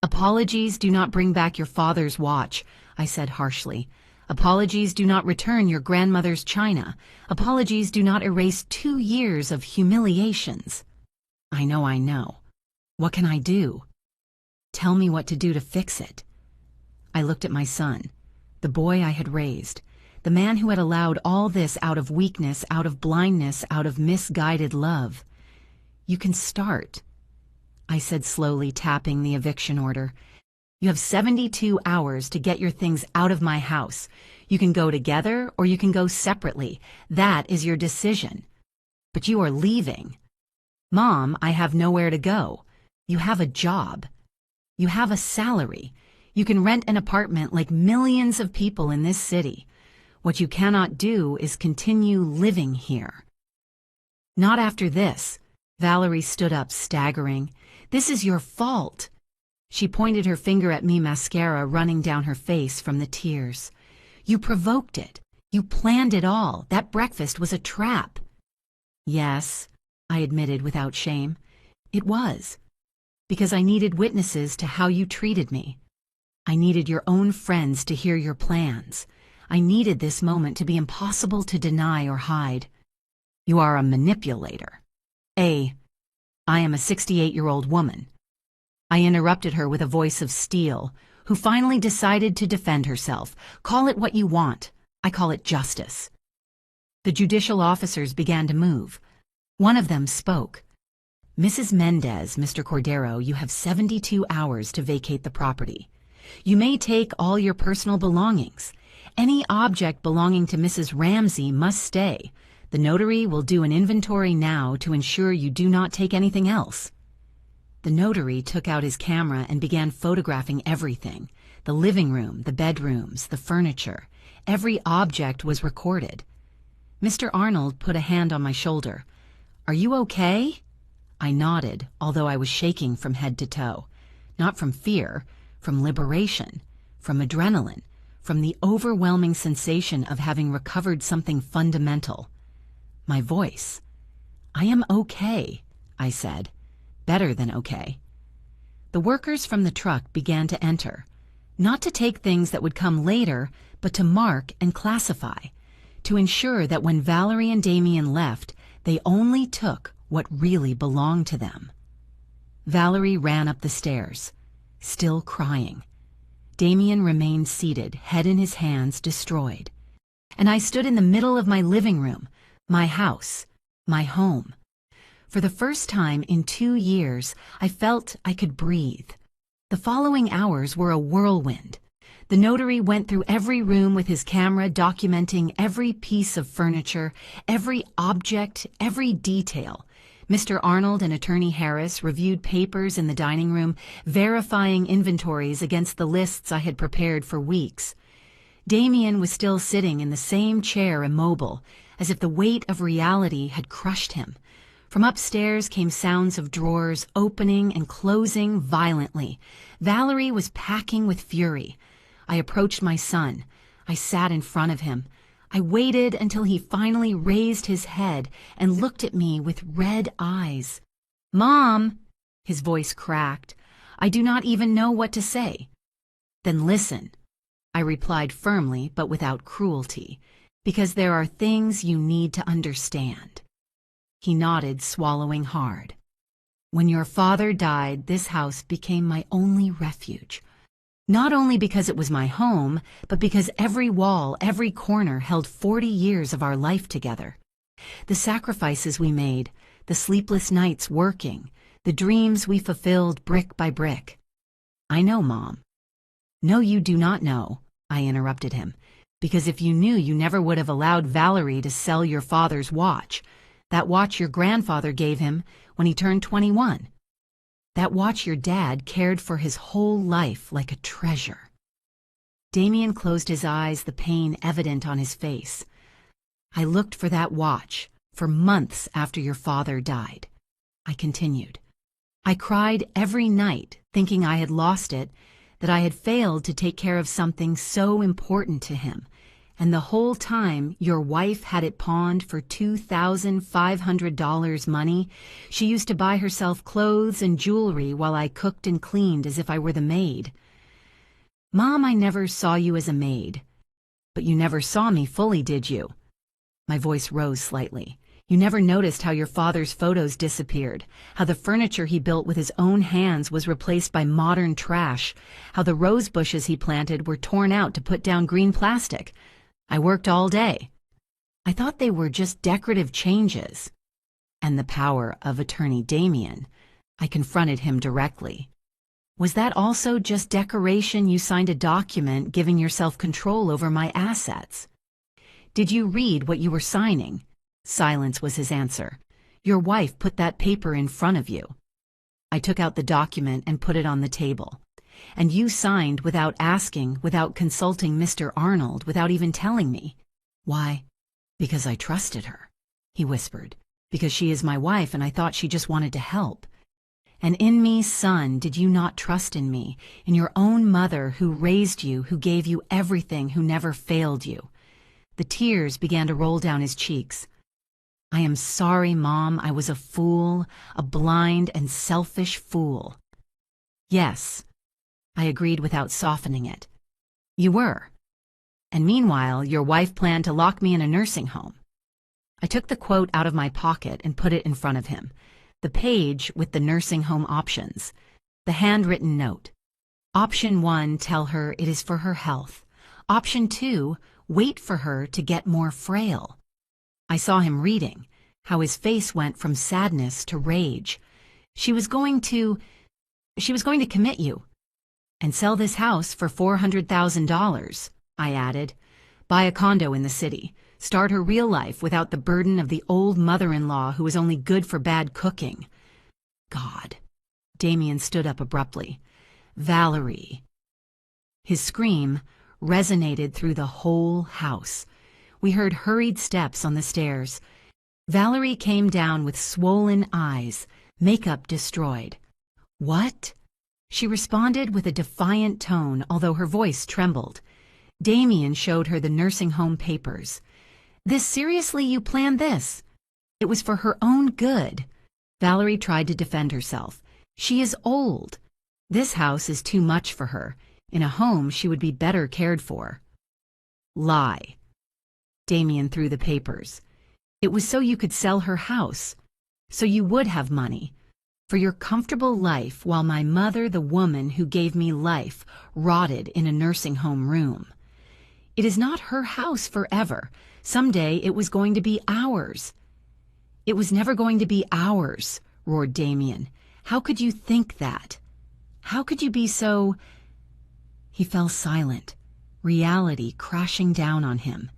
"Apologies do not bring back your father's watch," I said harshly. "Apologies do not return your grandmother's china. Apologies do not erase 2 years of humiliations." I know. What can I do?" "Tell me what to do to fix it." I looked at my son, the boy I had raised, the man who had allowed all this out of weakness, out of blindness, out of misguided love. "You can start," I said slowly, tapping the eviction order. "You have 72 hours to get your things out of my house. You can go together or you can go separately. That is your decision. But you are leaving." "Mom, I have nowhere to go. You have a job. You have a salary. You can rent an apartment like millions of people in this city. What you cannot do is continue living here." "Not after this." Valerie stood up, staggering. "This is your fault." She pointed her finger at me, mascara running down her face from the tears. "You provoked it. You planned it all. That breakfast was a trap." "Yes," I admitted without shame. "It was. Because I needed witnesses to how you treated me. I needed your own friends to hear your plans. I needed this moment to be impossible to deny or hide. You are a manipulator. I am a 68-year-old woman." I interrupted her with a voice of steel, who finally decided to defend herself. "Call it what you want. I call it justice." The judicial officers began to move. One of them spoke. "Mrs. Mendez, Mr. Cordero, you have 72 hours to vacate the property. You may take all your personal belongings. Any object belonging to Mrs. Ramsey must stay. The notary will do an inventory now to ensure you do not take anything else." The notary took out his camera and began photographing everything. The living room, the bedrooms, the furniture. Every object was recorded. Mr. Arnold put a hand on my shoulder. "Are you okay?" I nodded, although I was shaking from head to toe. Not from fear, from liberation, from adrenaline, from the overwhelming sensation of having recovered something fundamental. My voice. "I am okay," I said. "Better than okay." The workers from the truck began to enter, not to take things that would come later, but to mark and classify, to ensure that when Valerie and Damien left, they only took what really belonged to them. Valerie ran up the stairs, still crying. Damien remained seated, head in his hands, destroyed. And I stood in the middle of my living room, my house, my home. For the first time in 2 years, I felt I could breathe. The following hours were a whirlwind. The notary went through every room with his camera, documenting every piece of furniture, every object, every detail. Mr. Arnold and Attorney Harris reviewed papers in the dining room, verifying inventories against the lists I had prepared for weeks. Damien was still sitting in the same chair, immobile, as if the weight of reality had crushed him. From upstairs came sounds of drawers opening and closing violently. Valerie was packing with fury. I approached my son. I sat in front of him. I waited until he finally raised his head and looked at me with red eyes. "Mom!" His voice cracked. I do not even know what to say. "Then listen," I replied firmly but without cruelty, "because there are things you need to understand." He nodded, swallowing hard. When your father died, this house became my only refuge. Not only because it was my home, but because every wall, every corner held 40 years of our life together. The sacrifices we made, the sleepless nights working, the dreams we fulfilled brick by brick. I know, Mom. No, you do not know, I interrupted him, because if you knew, you never would have allowed Valerie to sell your father's watch, that watch your grandfather gave him when he turned 21. That watch your dad cared for his whole life like a treasure. Damien closed his eyes, the pain evident on his face. I looked for that watch for months after your father died. I continued. I cried every night, thinking I had lost it, that I had failed to take care of something so important to him, and the whole time your wife had it pawned for $2,500 money. She used to buy herself clothes and jewelry while I cooked and cleaned as if I were the maid. Mom, I never saw you as a maid. But you never saw me fully, did you? My voice rose slightly. You never noticed how your father's photos disappeared, how the furniture he built with his own hands was replaced by modern trash, how the rose bushes he planted were torn out to put down green plastic. I worked all day. I thought they were just decorative changes. And the power of Attorney Damien. I confronted him directly. Was that also just decoration? You signed a document giving yourself control over my assets. Did you read what you were signing? Silence was his answer. Your wife put that paper in front of you. I took out the document and put it on the table. And you signed without asking, without consulting Mr. Arnold, without even telling me. Why? Because I trusted her, he whispered. Because she is my wife and I thought she just wanted to help. And in me, son, did you not trust in me, in your own mother who raised you, who gave you everything, who never failed you? The tears began to roll down his cheeks. I am sorry, Mom, I was a fool, a blind and selfish fool. Yes, I agreed without softening it. You were. And meanwhile, your wife planned to lock me in a nursing home. I took the quote out of my pocket and put it in front of him. The page with the nursing home options. The handwritten note. Option 1, tell her it is for her health. Option 2, wait for her to get more frail. I saw him reading, how his face went from sadness to rage. She was going to commit you. And sell this house for $400,000, I added. Buy a condo in the city. Start her real life without the burden of the old mother-in-law who was only good for bad cooking. God. Damien stood up abruptly. Valerie. His scream resonated through the whole house. We heard hurried steps on the stairs. Valerie came down with swollen eyes, makeup destroyed. What? She responded with a defiant tone, although her voice trembled. Damien showed her the nursing home papers. This seriously, you planned this? It was for her own good. Valerie tried to defend herself. She is old. This house is too much for her. In a home, she would be better cared for. Lie. Damien threw the papers. It was so you could sell her house. So you would have money. For your comfortable life while my mother, the woman who gave me life, rotted in a nursing home room. It is not her house forever. Someday it was going to be ours. It was never going to be ours, roared Damien. How could you think that? How could you be so... He fell silent, reality crashing down on him.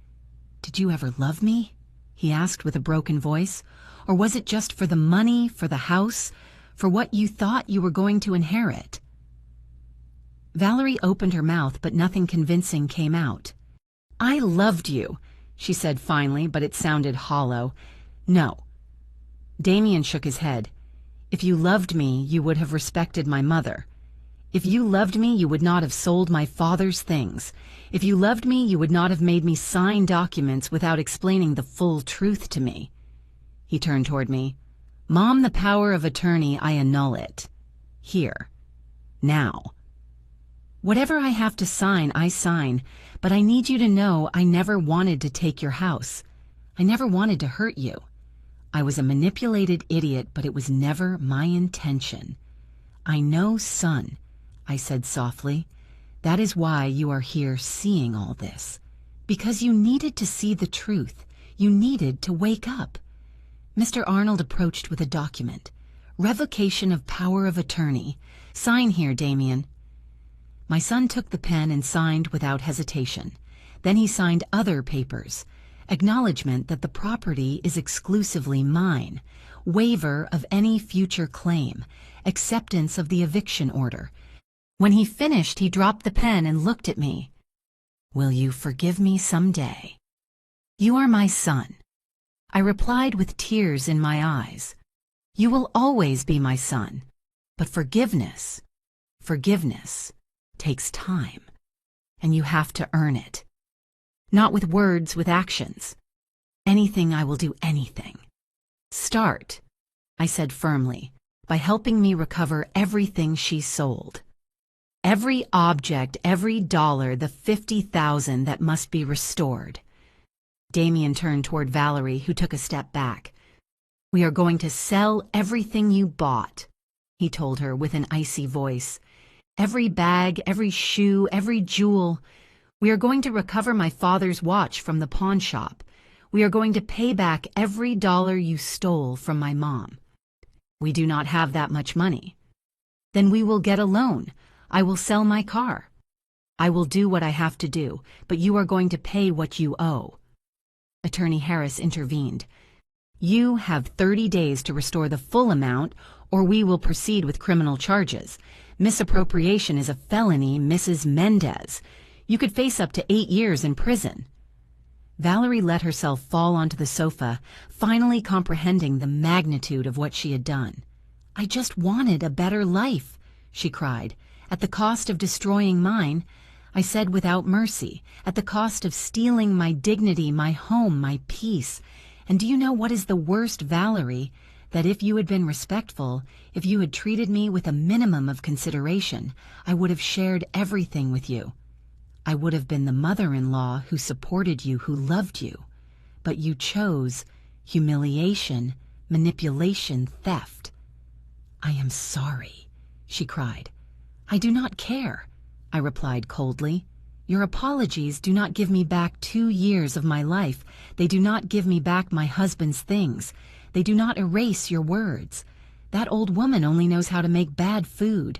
Did you ever love me? He asked with a broken voice. Or was it just for the money, for the house, for what you thought you were going to inherit? Valerie opened her mouth, but nothing convincing came out. I loved you, she said finally, but it sounded hollow. No. Damien shook his head. If you loved me, you would have respected my mother. If you loved me, you would not have sold my father's things. If you loved me, you would not have made me sign documents without explaining the full truth to me. He turned toward me. Mom, the power of attorney, I annul it. Here. Now. Whatever I have to sign, I sign, but I need you to know I never wanted to take your house. I never wanted to hurt you. I was a manipulated idiot, but it was never my intention. I know, son, I said softly. That is why you are here seeing all this. Because you needed to see the truth. You needed to wake up. Mr. Arnold approached with a document. Revocation of power of attorney. Sign here, Damien. My son took the pen and signed without hesitation. Then he signed other papers. Acknowledgement that the property is exclusively mine. Waiver of any future claim. Acceptance of the eviction order. When he finished, he dropped the pen and looked at me. Will you forgive me someday? You are my son. I replied with tears in my eyes. You will always be my son. But forgiveness takes time. And you have to earn it. Not with words, with actions. Anything, I will do anything. Start, I said firmly, by helping me recover everything she sold. Every object, every dollar, the $50,000 that must be restored. Damien turned toward Valerie, who took a step back. We are going to sell everything you bought, he told her with an icy voice. Every bag, every shoe, every jewel. We are going to recover my father's watch from the pawn shop. We are going to pay back every dollar you stole from my mom. We do not have that much money. Then we will get a loan. I will sell my car. I will do what I have to do, but you are going to pay what you owe. Attorney Harris intervened. You have 30 days to restore the full amount, or we will proceed with criminal charges. Misappropriation is a felony, Mrs. Mendez. You could face up to 8 years in prison. Valerie let herself fall onto the sofa, finally comprehending the magnitude of what she had done. I just wanted a better life, she cried. At the cost of destroying mine, I said without mercy, at the cost of stealing my dignity, my home, my peace. And do you know what is the worst, Valerie? That if you had been respectful, if you had treated me with a minimum of consideration, I would have shared everything with you. I would have been the mother-in-law who supported you, who loved you. But you chose humiliation, manipulation, theft. I am sorry, she cried. I do not care, I replied coldly. Your apologies do not give me back 2 years of my life. They do not give me back my husband's things. They do not erase your words. That old woman only knows how to make bad food.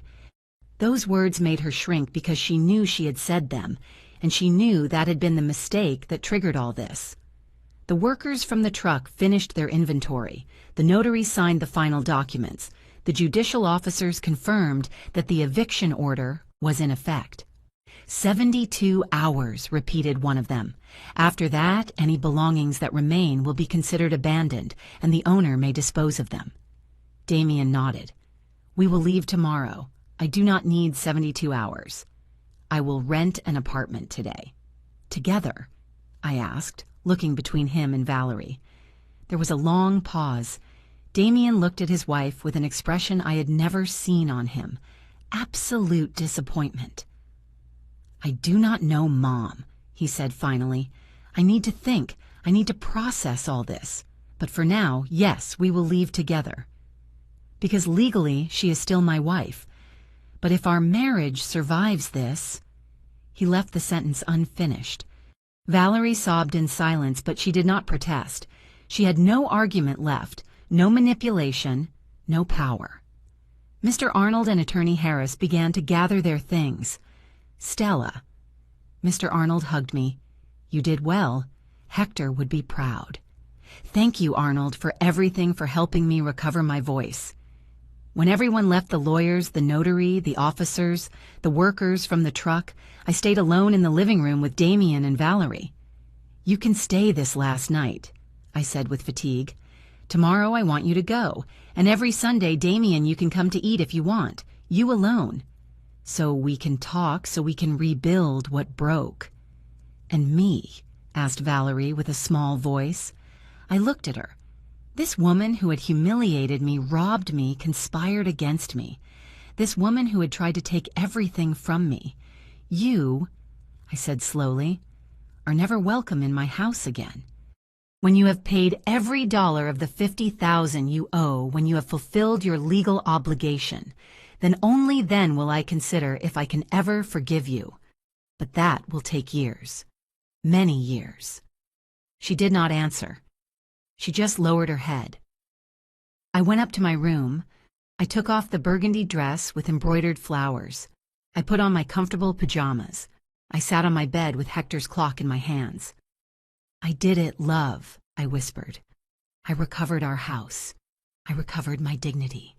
Those words made her shrink because she knew she had said them, and she knew that had been the mistake that triggered all this. The workers from the truck finished their inventory. The notary signed the final documents. The judicial officers confirmed that the eviction order was in effect. 72 hours, repeated one of them. After that, any belongings that remain will be considered abandoned, and the owner may dispose of them. Damien nodded. We will leave tomorrow. I do not need 72 hours. I will rent an apartment today. Together? I asked, looking between him and Valerie. There was a long pause. Damien looked at his wife with an expression I had never seen on him. Absolute disappointment. I do not know, Mom, he said finally. I need to think. I need to process all this. But for now, yes, we will leave together. Because legally, she is still my wife. But if our marriage survives this... He left the sentence unfinished. Valerie sobbed in silence, but she did not protest. She had no argument left, no manipulation, no power. Mr. Arnold and Attorney Harris began to gather their things. Stella. Mr. Arnold hugged me. You did well. Hector would be proud. Thank you, Arnold, for everything, for helping me recover my voice. When everyone left, the lawyers, the notary, the officers, the workers from the truck, I stayed alone in the living room with Damien and Valerie. You can stay this last night, I said with fatigue. Tomorrow I want you to go, and every Sunday, Damien, you can come to eat if you want, you alone. So we can talk, so we can rebuild what broke. And me? Asked Valerie with a small voice. I looked at her. This woman who had humiliated me, robbed me, conspired against me. This woman who had tried to take everything from me. You, I said slowly, are never welcome in my house again. When you have paid every dollar of the $50,000 you owe, when you have fulfilled your legal obligation, then only then will I consider if I can ever forgive you. But that will take years. Many years. She did not answer. She just lowered her head. I went up to my room. I took off the burgundy dress with embroidered flowers. I put on my comfortable pajamas. I sat on my bed with Hector's clock in my hands. "I did it, love," I whispered. "I recovered our house. I recovered my dignity.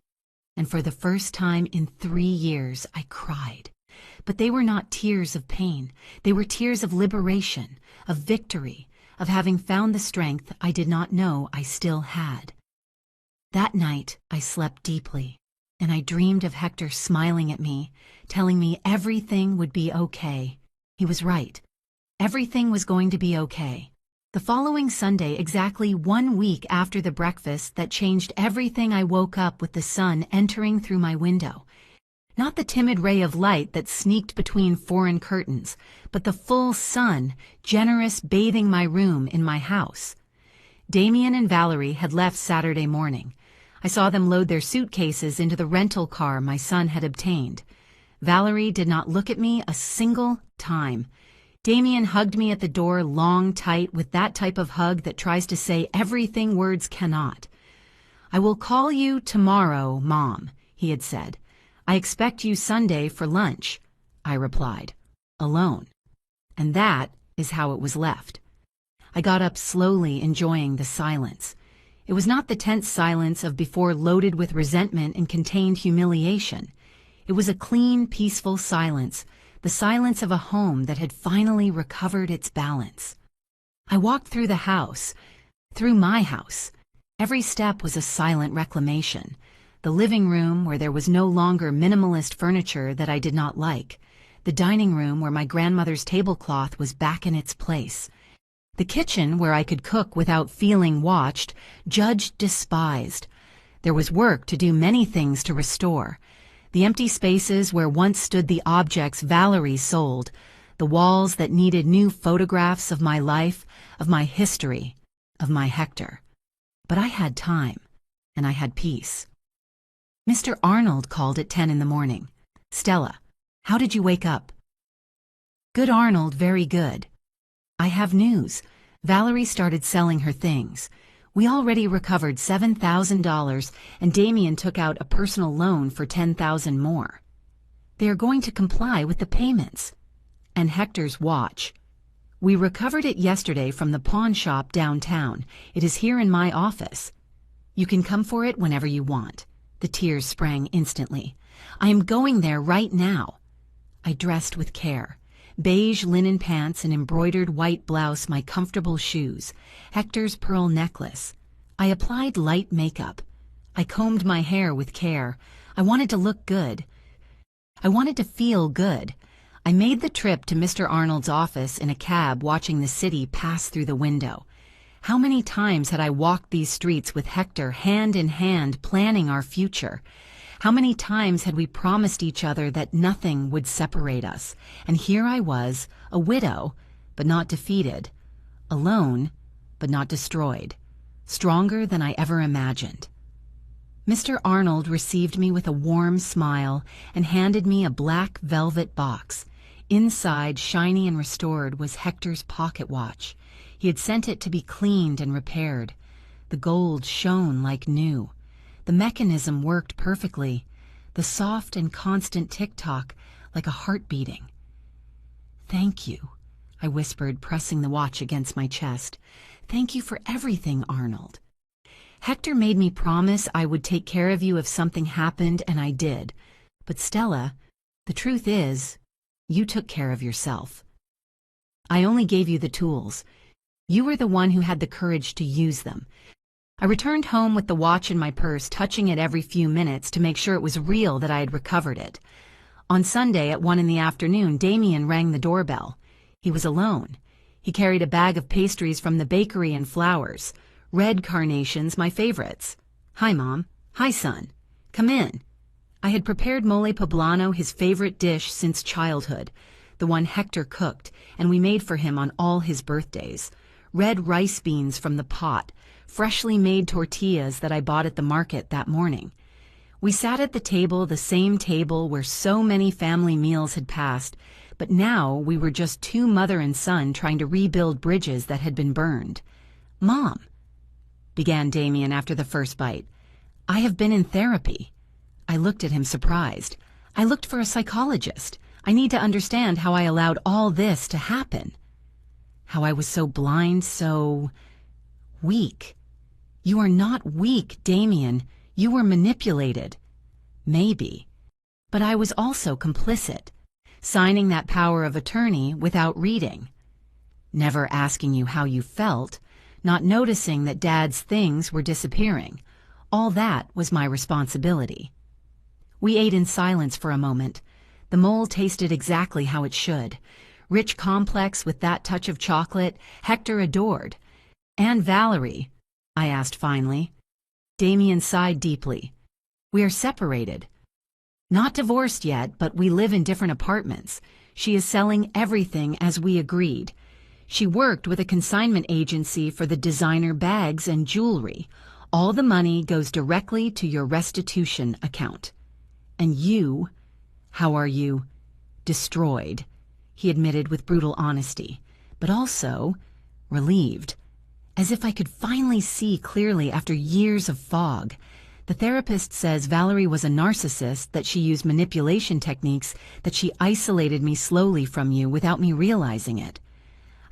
And for the first time in 3 years, I cried. But they were not tears of pain. They were tears of liberation, of victory, of having found the strength I did not know I still had." That night, I slept deeply, and I dreamed of Hector smiling at me, telling me everything would be okay. He was right. Everything was going to be okay. The following Sunday, exactly 1 week after the breakfast that changed everything, I woke up with the sun entering through my window. Not the timid ray of light that sneaked between foreign curtains, but the full sun, generous, bathing my room in my house. Damien and Valerie had left Saturday morning. I saw them load their suitcases into the rental car my son had obtained. Valerie did not look at me a single time. Damien hugged me at the door, long, tight, with that type of hug that tries to say everything words cannot. "I will call you tomorrow, Mom," he had said. "I expect you Sunday for lunch," I replied, alone. And that is how it was left. I got up slowly, enjoying the silence. It was not the tense silence of before, loaded with resentment and contained humiliation. It was a clean, peaceful silence, the silence of a home that had finally recovered its balance. I walked through the house, through my house. Every step was a silent reclamation. The living room, where there was no longer minimalist furniture that I did not like. The dining room, where my grandmother's tablecloth was back in its place. The kitchen, where I could cook without feeling watched, judged, despised. There was work to do, many things to restore. The empty spaces where once stood the objects Valerie sold, the walls that needed new photographs of my life, of my history, of my Hector. But I had time, and I had peace. Mr. Arnold called at 10 in the morning. "Stella, how did you wake up?" "Good, Arnold, very good." "I have news. Valerie started selling her things. We already recovered $7,000, and Damien took out a personal loan for $10,000 more. They are going to comply with the payments. And Hector's watch. We recovered it yesterday from the pawn shop downtown. It is here in my office. You can come for it whenever you want." The tears sprang instantly. "I am going there right now." I dressed with care. Beige linen pants, an embroidered white blouse, my comfortable shoes, Hector's pearl necklace. I applied light makeup. I combed my hair with care. I wanted to look good. I wanted to feel good. I made the trip to Mr. Arnold's office in a cab, watching the city pass through the window. How many times had I walked these streets with Hector, hand in hand, planning our future? How many times had we promised each other that nothing would separate us? And here I was, a widow, but not defeated, alone, but not destroyed, stronger than I ever imagined. Mr. Arnold received me with a warm smile and handed me a black velvet box. Inside, shiny and restored, was Hector's pocket watch. He had sent it to be cleaned and repaired. The gold shone like new. The mechanism worked perfectly, the soft and constant tick-tock like a heart beating. "Thank you," I whispered, pressing the watch against my chest. "Thank you for everything, Arnold. Hector made me promise I would take care of you if something happened, and I did. But Stella, the truth is, you took care of yourself. I only gave you the tools. You were the one who had the courage to use them." I returned home with the watch in my purse, touching it every few minutes to make sure it was real, that I had recovered it. On Sunday at 1 in the afternoon, Damien rang the doorbell. He was alone. He carried a bag of pastries from the bakery and flowers. Red carnations, my favorites. "Hi, Mom." "Hi, son. Come in." I had prepared mole poblano, his favorite dish since childhood, the one Hector cooked, and we made for him on all his birthdays. red rice beans from the pot, freshly made tortillas that I bought at the market that morning. We sat at the table, the same table where so many family meals had passed, but now we were just two mother and son trying to rebuild bridges that had been burned. "Mom," began Damien after the first bite, "I have been in therapy." I looked at him surprised. "I looked for a psychologist. I need to understand how I allowed all this to happen. How I was so blind, so weak." "You are not weak, Damien. You were manipulated." "Maybe. But I was also complicit, signing that power of attorney without reading. Never asking you how you felt, not noticing that Dad's things were disappearing. All that was my responsibility." We ate in silence for a moment. The mole tasted exactly how it should. Rich complex with that touch of chocolate Hector adored. "And Valerie?" I asked finally. Damien sighed deeply. "We are separated. Not divorced yet, but we live in different apartments. She is selling everything as we agreed. She worked with a consignment agency for the designer bags and jewelry. All the money goes directly to your restitution account. And you, how are you? Destroyed," he admitted with brutal honesty, but also relieved. As if I could finally see clearly after years of fog. "The therapist says Valerie was a narcissist, that she used manipulation techniques, that she isolated me slowly from you without me realizing it.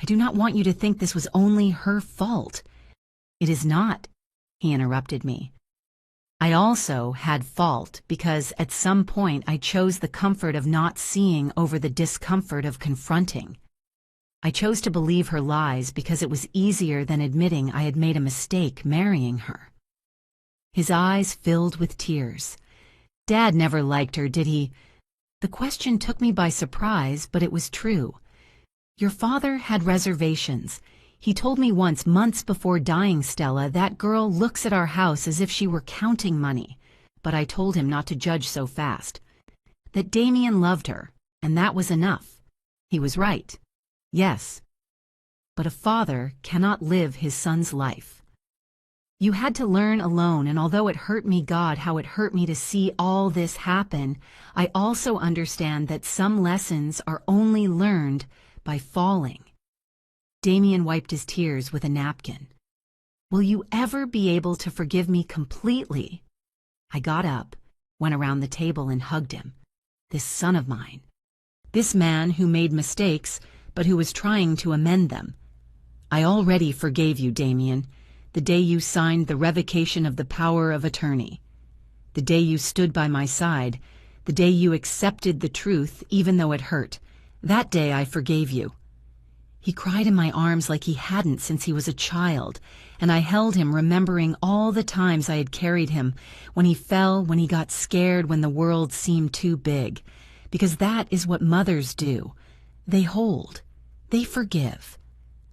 I do not want you to think this was only her fault." "It is not," he interrupted me. "I also had fault because at some point I chose the comfort of not seeing over the discomfort of confronting. I chose to believe her lies because it was easier than admitting I had made a mistake marrying her." His eyes filled with tears. "Dad never liked her, did he?" The question took me by surprise, but it was true. "Your father had reservations. He told me once, months before dying, Stella, that girl looks at our house as if she were counting money. But I told him not to judge so fast. That Damien loved her, and that was enough. He was right. Yes. But a father cannot live his son's life. You had to learn alone, and although it hurt me, God, how it hurt me to see all this happen, I also understand that some lessons are only learned by falling." Damien wiped his tears with a napkin. "Will you ever be able to forgive me completely?" I got up, went around the table and hugged him. This son of mine. This man who made mistakes, but who was trying to amend them. "I already forgave you, Damien, the day you signed the revocation of the power of attorney. The day you stood by my side, the day you accepted the truth even though it hurt. That day I forgave you." He cried in my arms like he hadn't since he was a child, and I held him, remembering all the times I had carried him, when he fell, when he got scared, when the world seemed too big. Because that is what mothers do. They hold. They forgive.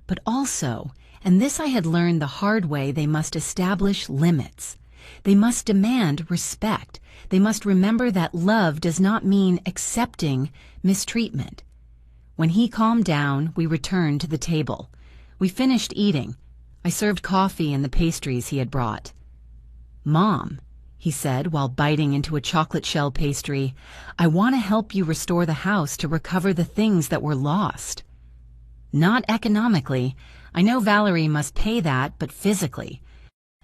But also, and this I had learned the hard way, they must establish limits. They must demand respect. They must remember that love does not mean accepting mistreatment. When he calmed down, we returned to the table. We finished eating. I served coffee and the pastries he had brought. "Mom," he said while biting into a chocolate shell pastry, "I want to help you restore the house to recover the things that were lost. Not economically. I know Valerie must pay that, but physically.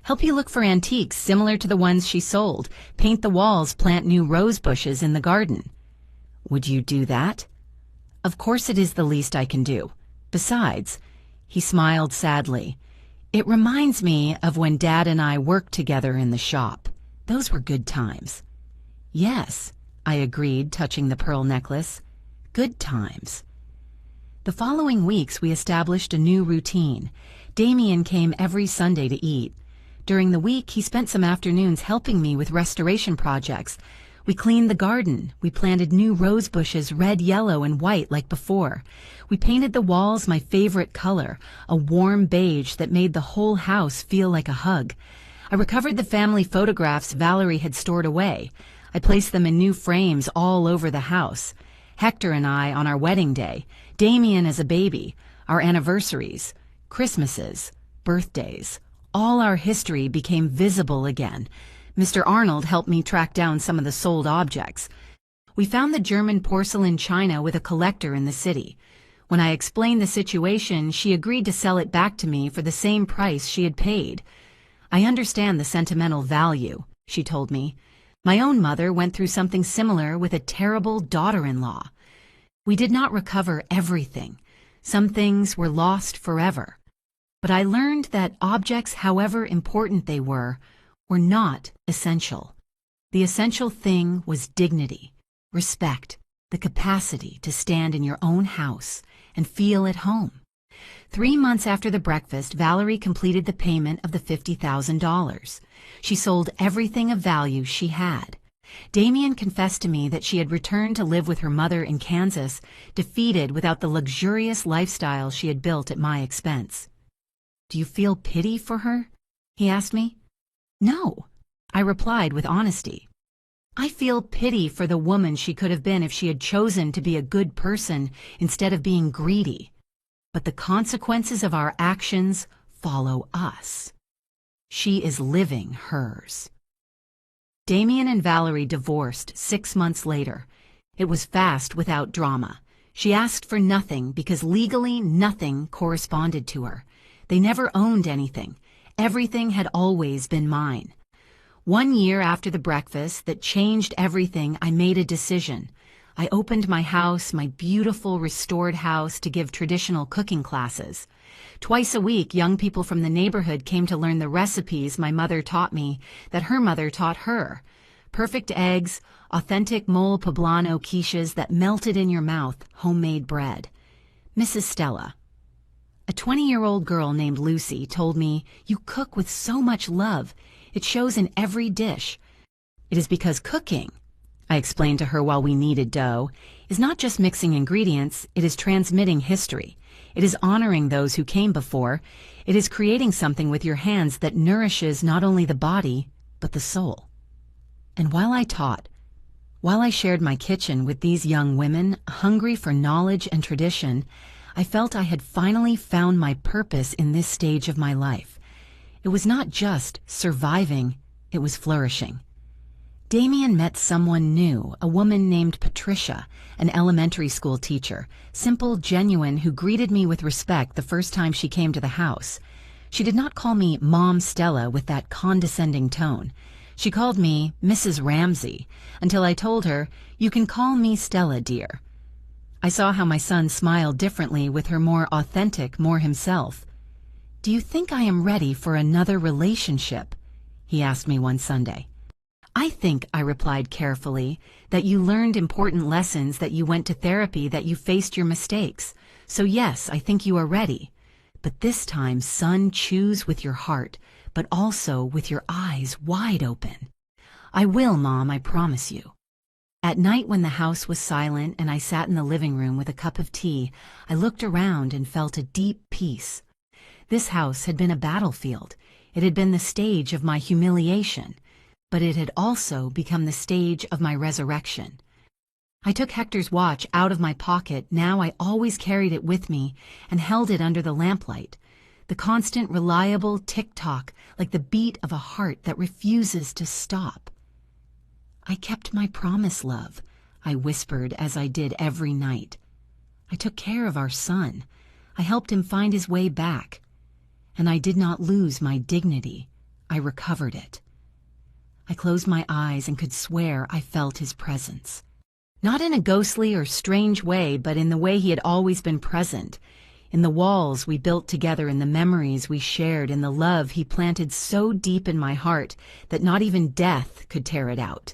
Help you look for antiques similar to the ones she sold, paint the walls, plant new rose bushes in the garden." "Would you do that?" "Of course it is the least I can do. Besides," he smiled sadly, "it reminds me of when Dad and I worked together in the shop. Those were good times." "Yes," I agreed, touching the pearl necklace. "Good times." The following weeks we established a new routine. Damien came every Sunday to eat. During the week, he spent some afternoons helping me with restoration projects. We cleaned the garden. We planted new rose bushes, red, yellow, and white like before. We painted the walls my favorite color, a warm beige that made the whole house feel like a hug. I recovered the family photographs Valerie had stored away. I placed them in new frames all over the house. Hector and I on our wedding day, Damien as a baby, our anniversaries, Christmases, birthdays, all our history became visible again. Mr. Arnold helped me track down some of the sold objects. We found the German porcelain china with a collector in the city. When I explained the situation, she agreed to sell it back to me for the same price she had paid. "I understand the sentimental value," she told me. "My own mother went through something similar with a terrible daughter-in-law. We did not recover everything. Some things were lost forever. But I learned that objects, however important they were not essential. The essential thing was dignity, respect, the capacity to stand in your own house and feel at home." 3 months after the breakfast, Valerie completed the payment of the $50,000. She sold everything of value she had. Damien confessed to me that she had returned to live with her mother in Kansas, defeated without the luxurious lifestyle she had built at my expense. "Do you feel pity for her?" he asked me. "No," I replied with honesty. "I feel pity for the woman she could have been if she had chosen to be a good person instead of being greedy. But the consequences of our actions follow us. She is living hers." Damien and Valerie divorced 6 months later. It was fast without drama. She asked for nothing because legally nothing corresponded to her. They never owned anything. Everything had always been mine. 1 year after the breakfast that changed everything, I made a decision. I opened my house, my beautiful restored house, to give traditional cooking classes. Twice a week, young people from the neighborhood came to learn the recipes my mother taught me that her mother taught her. Perfect eggs, authentic mole poblano quiches that melted in your mouth, homemade bread. Mrs. Stella. A 20-year-old girl named Lucy told me, "You cook with so much love. It shows in every dish." "It is because cooking," I explained to her while we kneaded dough, "is not just mixing ingredients, it is transmitting history. It is honoring those who came before. It is creating something with your hands that nourishes not only the body, but the soul." And while I taught, while I shared my kitchen with these young women, hungry for knowledge and tradition, I felt I had finally found my purpose in this stage of my life. It was not just surviving, it was flourishing. Damien met someone new, a woman named Patricia, an elementary school teacher, simple, genuine, who greeted me with respect the first time she came to the house. She did not call me Mom Stella with that condescending tone. She called me Mrs. Ramsey, until I told her, "You can call me Stella, dear." I saw how my son smiled differently with her, more authentic, more himself. "Do you think I am ready for another relationship?" he asked me one Sunday. "I think," I replied carefully, "that you learned important lessons, that you went to therapy, that you faced your mistakes. So yes, I think you are ready. But this time, son, choose with your heart, but also with your eyes wide open." "I will, Mom, I promise you." At night, when the house was silent and I sat in the living room with a cup of tea, I looked around and felt a deep peace. This house had been a battlefield. It had been the stage of my humiliation, but it had also become the stage of my resurrection. I took Hector's watch out of my pocket. Now I always carried it with me and held it under the lamplight. The constant, reliable tick-tock, like the beat of a heart that refuses to stop. "I kept my promise, love," I whispered as I did every night. I took care of our son. I helped him find his way back. And I did not lose my dignity. I recovered it. I closed my eyes and could swear I felt his presence. Not in a ghostly or strange way, but in the way he had always been present. In the walls we built together, in the memories we shared, in the love he planted so deep in my heart that not even death could tear it out.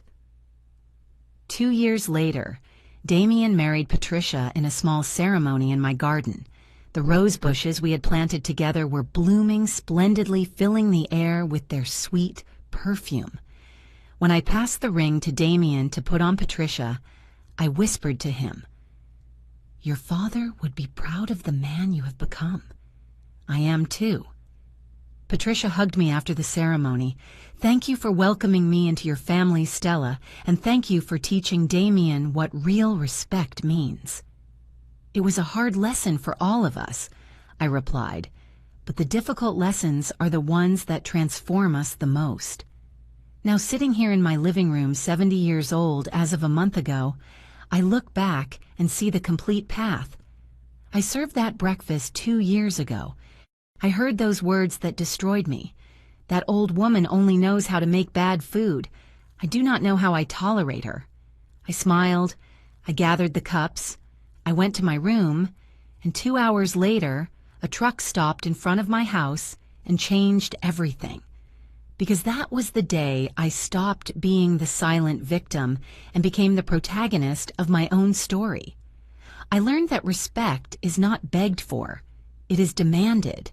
2 years later, Damien married Patricia in a small ceremony in my garden. The rose bushes we had planted together were blooming splendidly, filling the air with their sweet perfume. When I passed the ring to Damien to put on Patricia, I whispered to him, "Your father would be proud of the man you have become. I am too." Patricia hugged me after the ceremony. "Thank you for welcoming me into your family, Stella, and thank you for teaching Damien what real respect means." "It was a hard lesson for all of us," I replied, but the difficult lessons are the ones that transform us the most. Now, sitting here in my living room, 70 years old as of a month ago, I look back and see the complete path. I served that breakfast 2 years ago. I heard those words that destroyed me. That old woman only knows how to make bad food. I do not know how I tolerate her. I smiled. I gathered the cups. I went to my room, and 2 hours later, a truck stopped in front of my house and changed everything. Because that was the day I stopped being the silent victim and became the protagonist of my own story. I learned that respect is not begged for, it is demanded.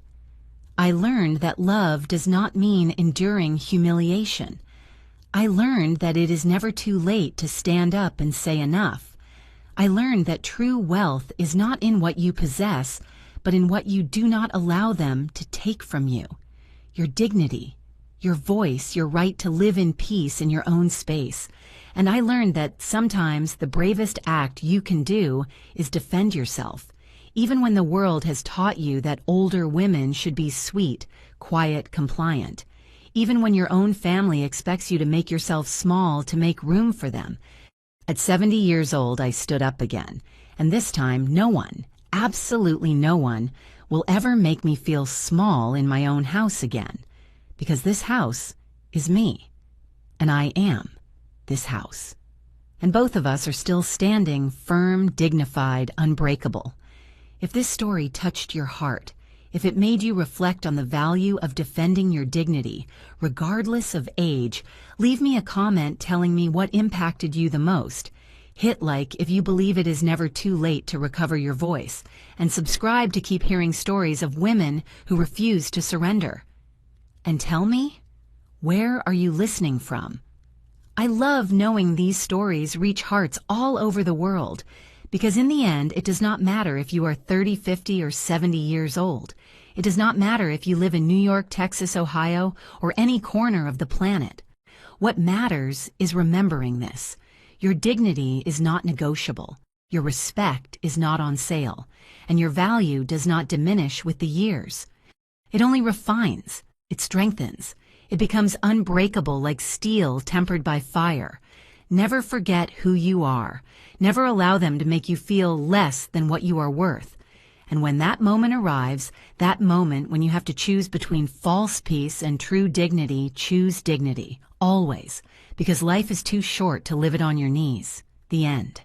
I learned that love does not mean enduring humiliation. I learned that it is never too late to stand up and say enough. I learned that true wealth is not in what you possess, but in what you do not allow them to take from you. Your dignity, your voice, your right to live in peace in your own space. And I learned that sometimes the bravest act you can do is defend yourself, even when the world has taught you that older women should be sweet, quiet, compliant. Even when your own family expects you to make yourself small to make room for them. At 70 years old, I stood up again, and this time no one, absolutely no one, will ever make me feel small in my own house again. Because this house is me, and I am this house. And both of us are still standing firm, dignified, unbreakable. If this story touched your heart, if it made you reflect on the value of defending your dignity, regardless of age, leave me a comment telling me what impacted you the most. Hit like if you believe it is never too late to recover your voice, and subscribe to keep hearing stories of women who refuse to surrender. And tell me, where are you listening from? I love knowing these stories reach hearts all over the world, because in the end, it does not matter if you are 30, 50, or 70 years old. It does not matter if you live in New York, Texas, Ohio, or any corner of the planet. What matters is remembering this. Your dignity is not negotiable. Your respect is not on sale, and your value does not diminish with the years. It only refines. It strengthens. It becomes unbreakable like steel tempered by fire. Never forget who you are. Never allow them to make you feel less than what you are worth. And when that moment arrives, that moment when you have to choose between false peace and true dignity, choose dignity. Always. Because life is too short to live it on your knees. The end.